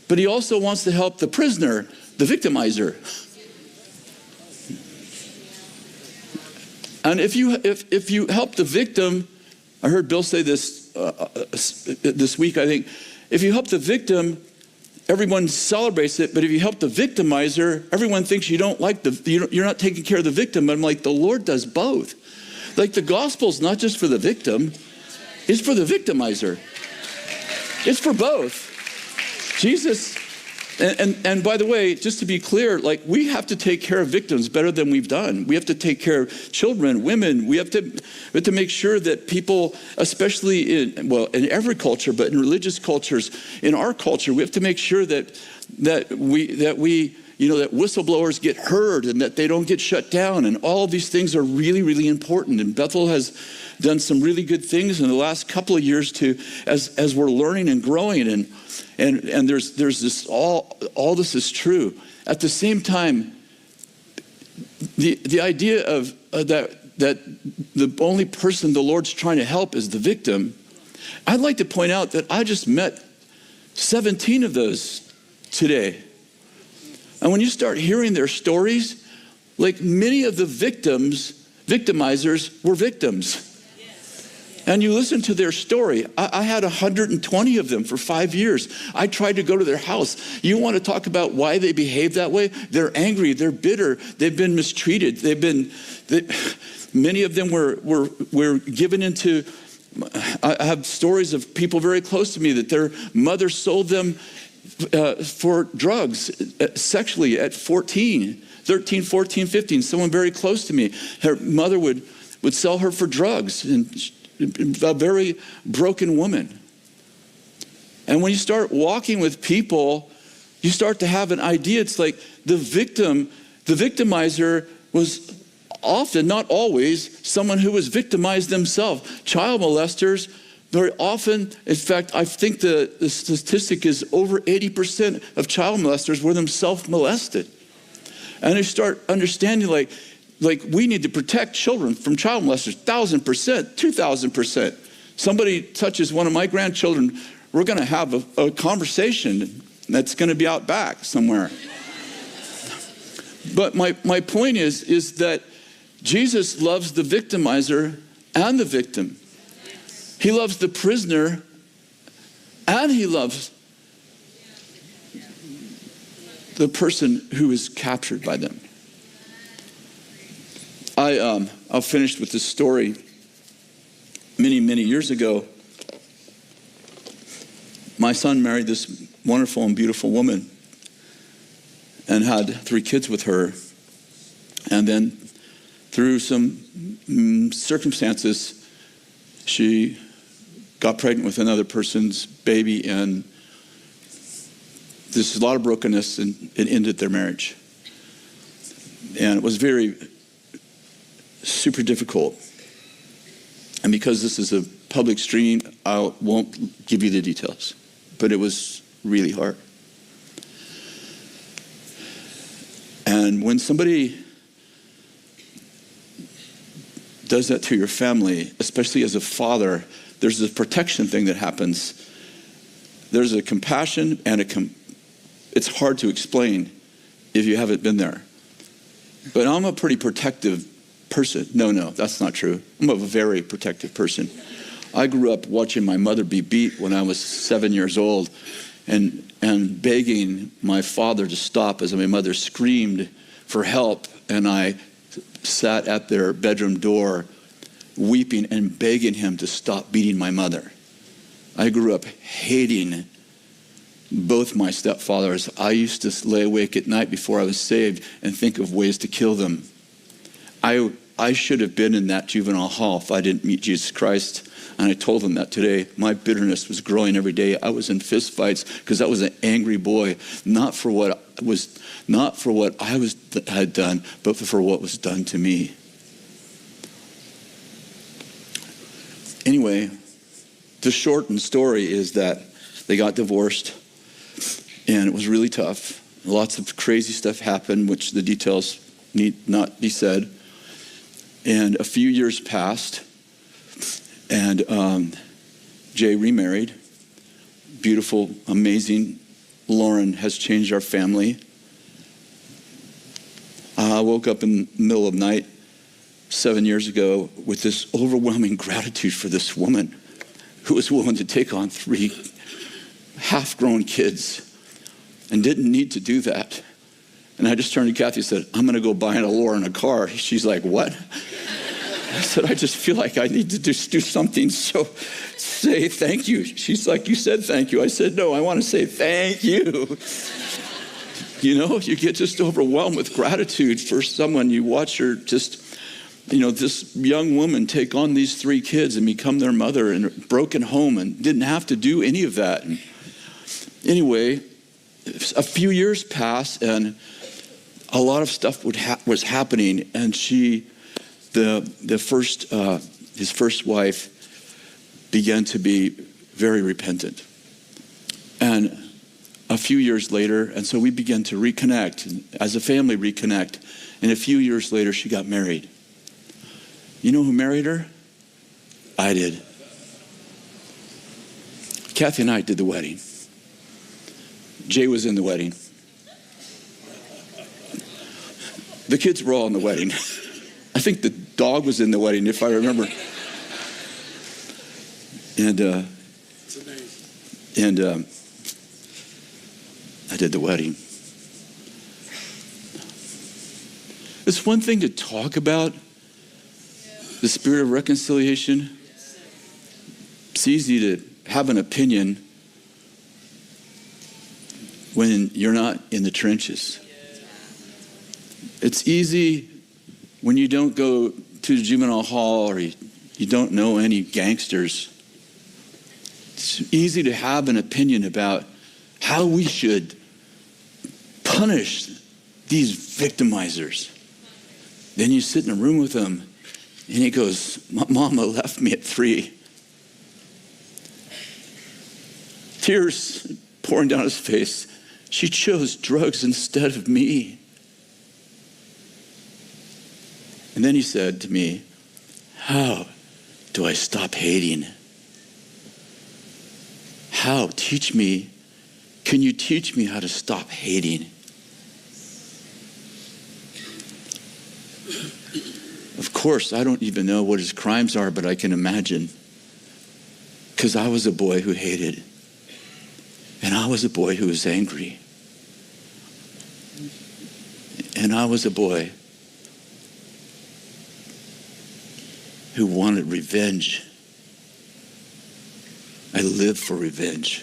but he also wants to help the prisoner, the victimizer. And if you help the victim, I heard Bill say this this week, I think, if you help the victim, everyone celebrates it, but if you help the victimizer, everyone thinks you don't like you're not taking care of the victim. But I'm like, the Lord does both. Like, the gospel's not just for the victim, it's for the victimizer. It's for both. Jesus, and by the way, just to be clear, like, we have to take care of victims better than we've done. We have to take care of children, women. We have to make sure that people, especially in every culture, but in religious cultures, in our culture, we have to make sure that whistleblowers get heard and that they don't get shut down. And all of these things are really, really important. And Bethel has done some really good things in the last couple of years as we're learning and growing. And there's this, all this is true. At the same time, the idea of that the only person the Lord's trying to help is the victim. I'd like to point out that I just met 17 of those today. And when you start hearing their stories, like, many of the victimizers were victims. And you listen to their story. I had 120 of them for 5 years. I tried to go to their house. You want to talk about why they behave that way? They're angry, they're bitter, they've been mistreated. Many of them were given into, I have stories of people very close to me that their mother sold them for drugs sexually at 13, 14, 15. Someone very close to me, her mother would sell her for drugs, and a very broken woman. And when you start walking with people, you start to have an idea. It's like the victimizer was often, not always, someone who was victimized themselves. Child molesters, very often, in fact, I think the statistic is over 80% of child molesters were themselves molested. And you start understanding, like we need to protect children from child molesters, 1,000%, 2,000%. Somebody touches one of my grandchildren, we're going to have a conversation that's going to be out back somewhere. But my point is that Jesus loves the victimizer and the victim. He loves the prisoner and he loves the person who is captured by them. I'll finish with this story. Many, many years ago, my son married this wonderful and beautiful woman and had 3 kids with her. And then through some circumstances, she got pregnant with another person's baby, and there's a lot of brokenness, and it ended their marriage. And it was super difficult. And because this is a public stream, I won't give you the details, but it was really hard. And when somebody does that to your family, especially as a father, there's a protection thing that happens. There's a compassion and it's hard to explain if you haven't been there. But I'm a pretty protective person. No, that's not true. I'm a very protective person. I grew up watching my mother be beat when I was 7 years old and begging my father to stop as my mother screamed for help, and I sat at their bedroom door weeping and begging him to stop beating my mother. I grew up hating both my stepfathers. I used to lay awake at night before I was saved and think of ways to kill them. I should have been in that juvenile hall if I didn't meet Jesus Christ. And I told them that today. My bitterness was growing every day. I was in fist fights because I was an angry boy, not for what was not for what I had done, but for what was done to me. Anyway, the shortened story is that they got divorced, and it was really tough. Lots of crazy stuff happened, which the details need not be said. And a few years passed, and Jay remarried. Beautiful, amazing. Lauren has changed our family. I woke up in the middle of the night 7 years ago with this overwhelming gratitude for this woman who was willing to take on 3 half-grown kids and didn't need to do that. And I just turned to Kathy and said, I'm going to go buy Lauren a car. She's like, what? I said, I just feel like I need to just do something, so say thank you. She's like, you said thank you. I said, no, I want to say thank you. You know, you get just overwhelmed with gratitude for someone. You watch her just, this young woman take on these 3 kids and become their mother in a broken home and didn't have to do any of that. And anyway, a few years passed and a lot of stuff was happening, and his first wife began to be very repentant. And a few years later, and so we began to reconnect, and as a family reconnect, and a few years later she got married. You know who married her? I did. Kathy and I did the wedding. Jay was in the wedding. The kids were all in the wedding. I think the dog was in the wedding, if I remember. And I did the wedding. It's one thing to talk about the spirit of reconciliation. It's easy to have an opinion when you're not in the trenches. It's easy when you don't go to the juvenile hall or you don't know any gangsters. It's easy to have an opinion about how we should punish these victimizers. Then you sit in a room with them and he goes, Mama left me at 3. Tears pouring down his face. She chose drugs instead of me. And then he said to me, how do I stop hating? How? Teach me. Can you teach me how to stop hating? Of course, I don't even know what his crimes are, but I can imagine. Because I was a boy who hated. And I was a boy who was angry. And I was a boy who wanted revenge. I lived for revenge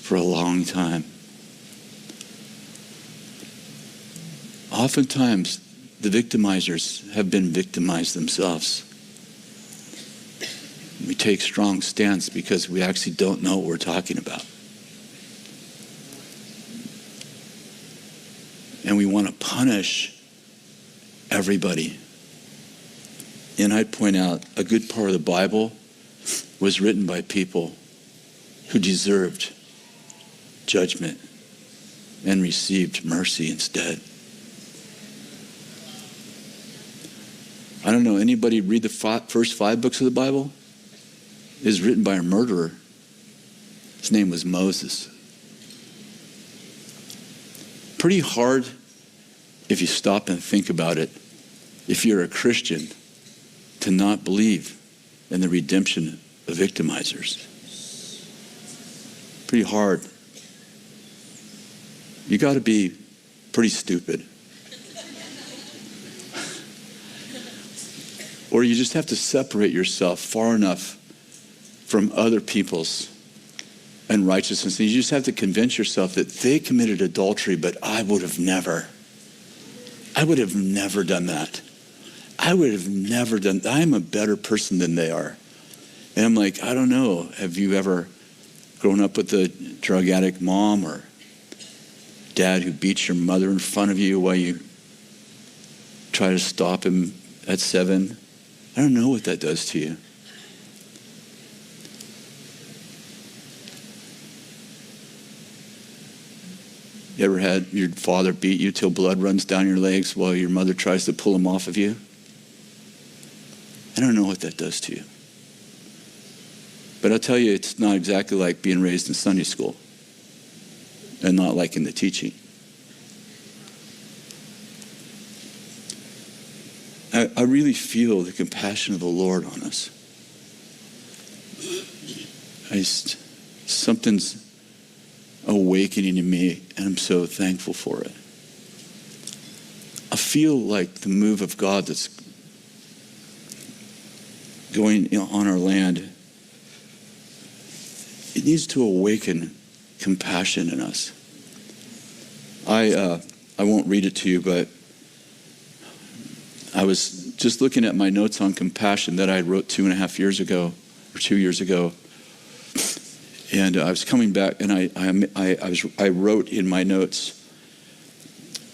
for a long time. Oftentimes, the victimizers have been victimized themselves. We take strong stance because we actually don't know what we're talking about. And we want to punish everybody. And I'd point out a good part of the Bible was written by people who deserved judgment and received mercy instead. I don't know, anybody read the first 5 books of the Bible? It was written by a murderer. His name was Moses. Pretty hard, if you stop and think about it, if you're a Christian, to not believe in the redemption of victimizers. Pretty hard. You got to be pretty stupid. Or you just have to separate yourself far enough from other people's unrighteousness. And you just have to convince yourself that they committed adultery, but I would have never done that. I would have never done that. I'm a better person than they are. And I'm like, I don't know. Have you ever grown up with a drug addict mom or dad who beats your mother in front of you while you try to stop him at 7. I don't know what that does to you. You ever had your father beat you till blood runs down your legs while your mother tries to pull him off of you? I don't know what that does to you. But I'll tell you, it's not exactly like being raised in Sunday school and not liking the teaching. I really feel the compassion of the Lord on us. Something's awakening in me, and I'm so thankful for it. I feel like the move of God that's going on our land, it needs to awaken compassion in us. I won't read it to you, but I was just looking at my notes on compassion that I wrote 2.5 years ago, or 2 years ago. And I was coming back, and I wrote in my notes.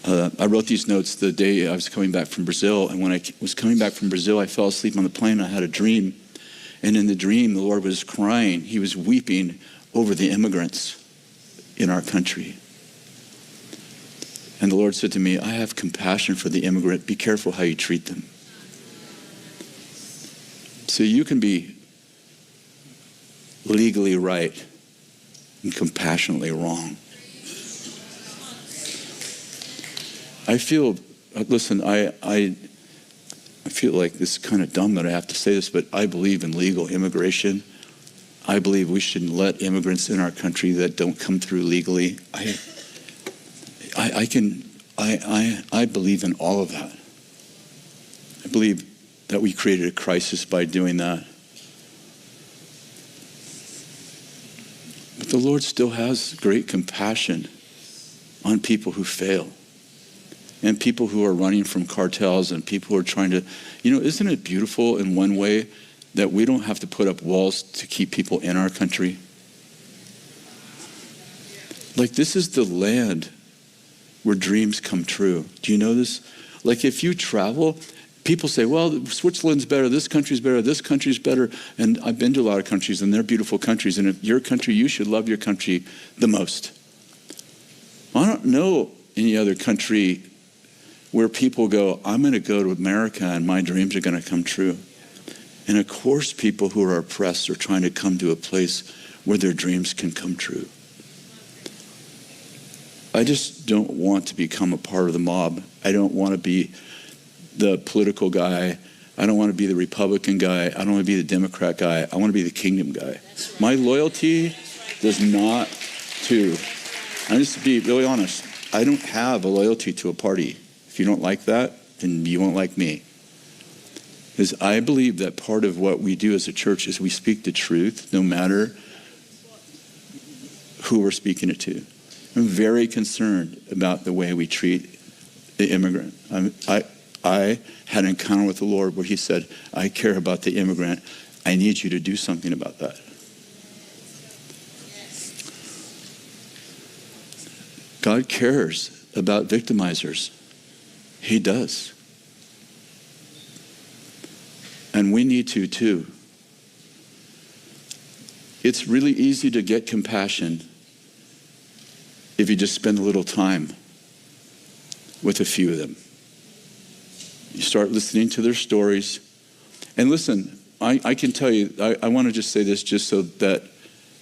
I wrote these notes the day I was coming back from Brazil. And when I was coming back from Brazil, I fell asleep on the plane. I had a dream, and in the dream, the Lord was crying. He was weeping over the immigrants in our country. And the Lord said to me, "I have compassion for the immigrant. Be careful how you treat them." So you can be legally right and compassionately wrong. I feel like this is kind of dumb that I have to say this, but I believe in legal immigration. I believe we shouldn't let immigrants in our country that don't come through legally. I believe in all of that. I believe that we created a crisis by doing that. But the Lord still has great compassion on people who fail, and people who are running from cartels, and people who are trying to, isn't it beautiful in one way that we don't have to put up walls to keep people in our country? Like, this is the land where dreams come true. Do you know this? Like, if you travel, people say, well, Switzerland's better, this country's better, this country's better. And I've been to a lot of countries, and they're beautiful countries. And if your country, you should love your country the most. I don't know any other country where people go, I'm going to go to America and my dreams are going to come true. And of course, people who are oppressed are trying to come to a place where their dreams can come true. I just don't want to become a part of the mob. I don't want to be the political guy. I don't want to be the Republican guy. I don't want to be the Democrat guy. I want to be the kingdom guy. My loyalty does not to, I'm just to be really honest, I don't have a loyalty to a party. If you don't like that, then you won't like me. Because I believe that part of what we do as a church is we speak the truth no matter who we're speaking it to. I'm very concerned about the way we treat the immigrant. I had an encounter with the Lord where he said, I care about the immigrant. I need you to do something about that. God cares about victimizers. He does. And we need to too. It's really easy to get compassion if you just spend a little time with a few of them. You start listening to their stories. And listen, I can tell you, I want to just say this just so that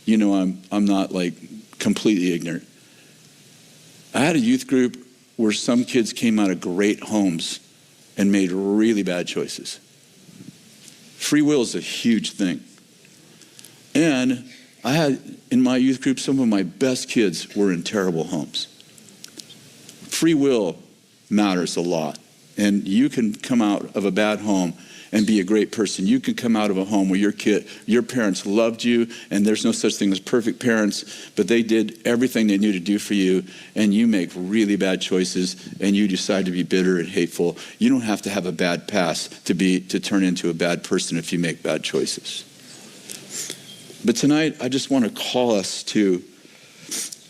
you know I'm not like completely ignorant. I had a youth group where some kids came out of great homes and made really bad choices. Free will is a huge thing. And I had in my youth group, some of my best kids were in terrible homes. Free will matters a lot. And you can come out of a bad home and be a great person. You can come out of a home where your parents loved you, and there's no such thing as perfect parents, but they did everything they knew to do for you, and you make really bad choices, and you decide to be bitter and hateful. You don't have to have a bad past to turn into a bad person if you make bad choices. But tonight, I just want to call us to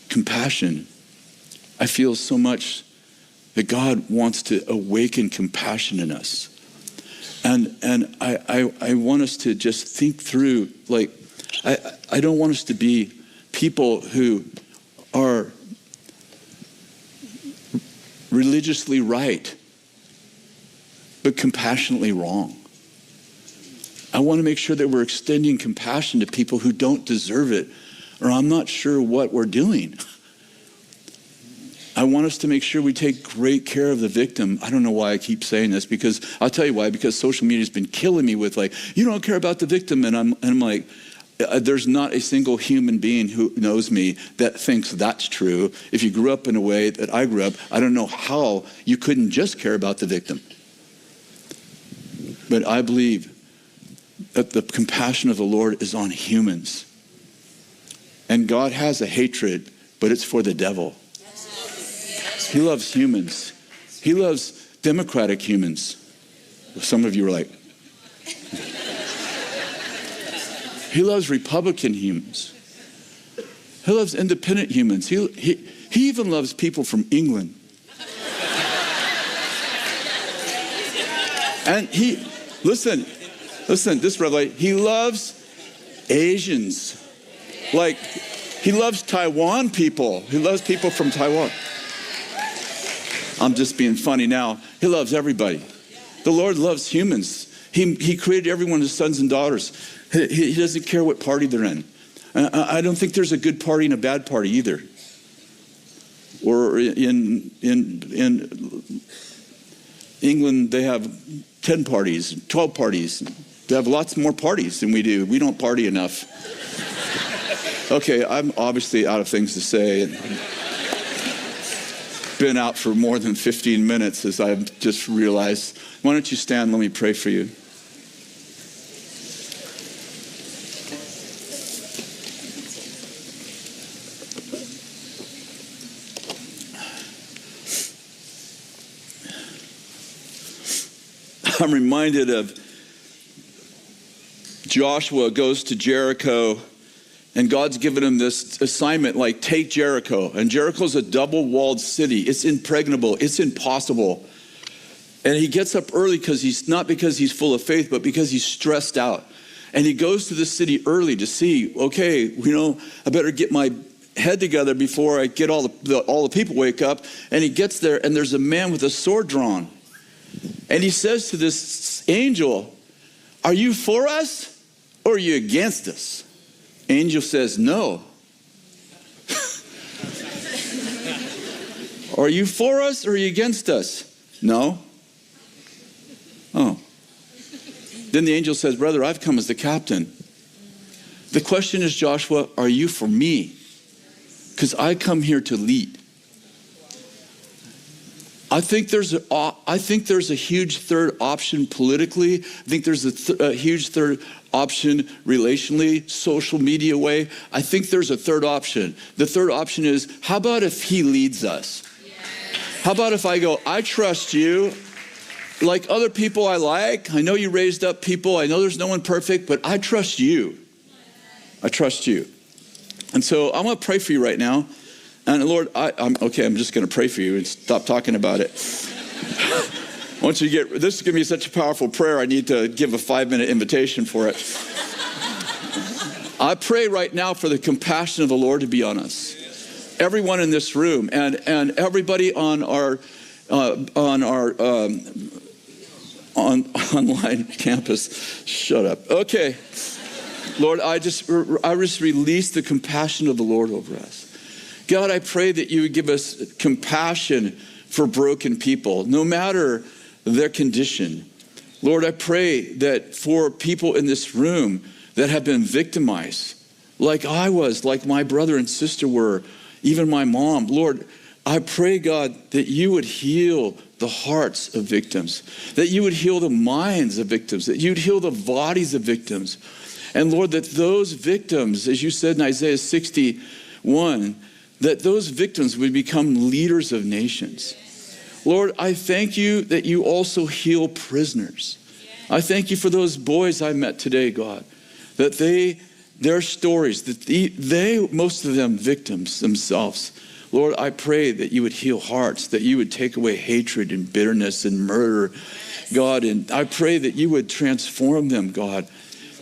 compassion. I feel so much that God wants to awaken compassion in us. And I want us to just think through, like, I don't want us to be people who are religiously right, but compassionately wrong. I want to make sure that we're extending compassion to people who don't deserve it, or I'm not sure what we're doing. I want us to make sure we take great care of the victim. I don't know why I keep saying this, because I'll tell you why, because social media has been killing me with like, you don't care about the victim. And I'm like, there's not a single human being who knows me that thinks that's true. If you grew up in a way that I grew up, I don't know how you couldn't just care about the victim. But I believe that the compassion of the Lord is on humans. And God has a hatred, but it's for the devil. He loves humans. He loves democratic humans. Some of you are like, he loves Republican humans. He loves independent humans. He even loves people from England. And listen, this revelation, he loves Asians. Like, he loves Taiwan people. He loves people from Taiwan. I'm just being funny now. He loves everybody. The Lord loves humans. He created everyone as sons and daughters. He doesn't care what party they're in. I don't think there's a good party and a bad party either. Or in England, they have 10 parties, 12 parties. They have lots more parties than we do. We don't party enough. Okay, I'm obviously out of things to say. Been out for more than 15 minutes, as I've just realized. Why don't you stand? Let me pray for you. I'm reminded of Joshua goes to Jericho, and God's given him this assignment, like, take Jericho. And Jericho's a double-walled city. It's impregnable. It's impossible. And he gets up early because he's full of faith, but because he's stressed out. And he goes to the city early to see, okay, I better get my head together before I get all the people wake up. And he gets there, and there's a man with a sword drawn. And he says to this angel, are you for us or are you against us? Angel says, no. Are you for us or are you against us? No. Oh. Then the angel says, brother, I've come as the captain. The question is, Joshua, are you for me? Because I come here to lead. I think there's a huge third option politically. I think there's a huge third option relationally, social media way. I think there's a third option. The third option is, how about if he leads us? How about if I go, I trust you, like other people I like. I know you raised up people. I know there's no one perfect, but I trust you. I trust you. And so I want to pray for you right now. And Lord, I'm just going to pray for you and stop talking about it. This is going to be such a powerful prayer, I need to give a 5-minute invitation for it. I pray right now for the compassion of the Lord to be on us. Everyone in this room and everybody on our online campus. Shut up. Okay. Lord, I just release the compassion of the Lord over us. God, I pray that you would give us compassion for broken people, no matter their condition. Lord, I pray that for people in this room that have been victimized, like I was, like my brother and sister were, even my mom, Lord, I pray, God, that you would heal the hearts of victims, that you would heal the minds of victims, that you'd heal the bodies of victims. And Lord, that those victims, as you said in Isaiah 61, that those victims would become leaders of nations. Lord, I thank you that you also heal prisoners. I thank you for those boys I met today, God, that their stories, that they, most of them victims themselves, Lord, I pray that you would heal hearts, that you would take away hatred and bitterness and murder, God. And I pray that you would transform them, God,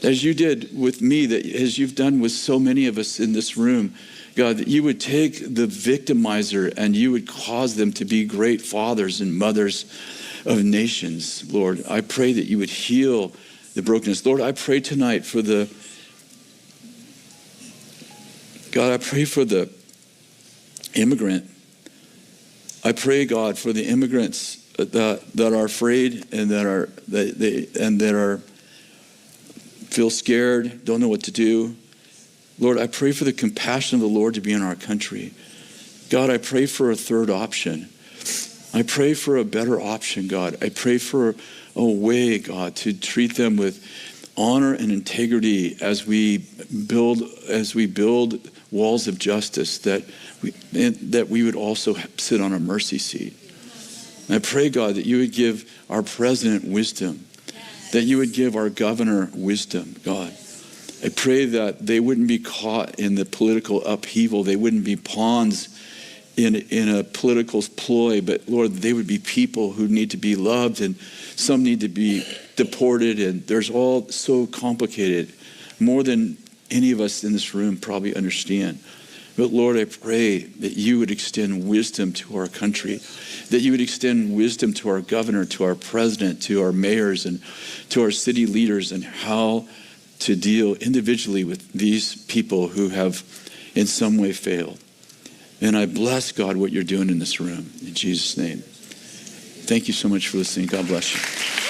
as you did with me, that as you've done with so many of us in this room, God, that you would take the victimizer and you would cause them to be great fathers and mothers of nations, Lord. I pray that you would heal the brokenness. Lord, I pray tonight for I pray for the immigrant. I pray, God, for the immigrants that are afraid and that are feel scared, don't know what to do. Lord, I pray for the compassion of the Lord to be in our country. God, I pray for a third option. I pray for a better option, God. I pray for a way, God, to treat them with honor and integrity as we build walls of justice, that we would also sit on a mercy seat. And I pray, God, that you would give our president wisdom, that you would give our governor wisdom, God. I pray that they wouldn't be caught in the political upheaval. They wouldn't be pawns in a political ploy, but Lord, they would be people who need to be loved, and some need to be deported, and there's all so complicated, more than any of us in this room probably understand. But Lord, I pray that you would extend wisdom to our country, that you would extend wisdom to our governor, to our president, to our mayors, and to our city leaders, and how to deal individually with these people who have in some way failed. And I bless, God, what you're doing in this room. In Jesus' name. Thank you so much for listening. God bless you.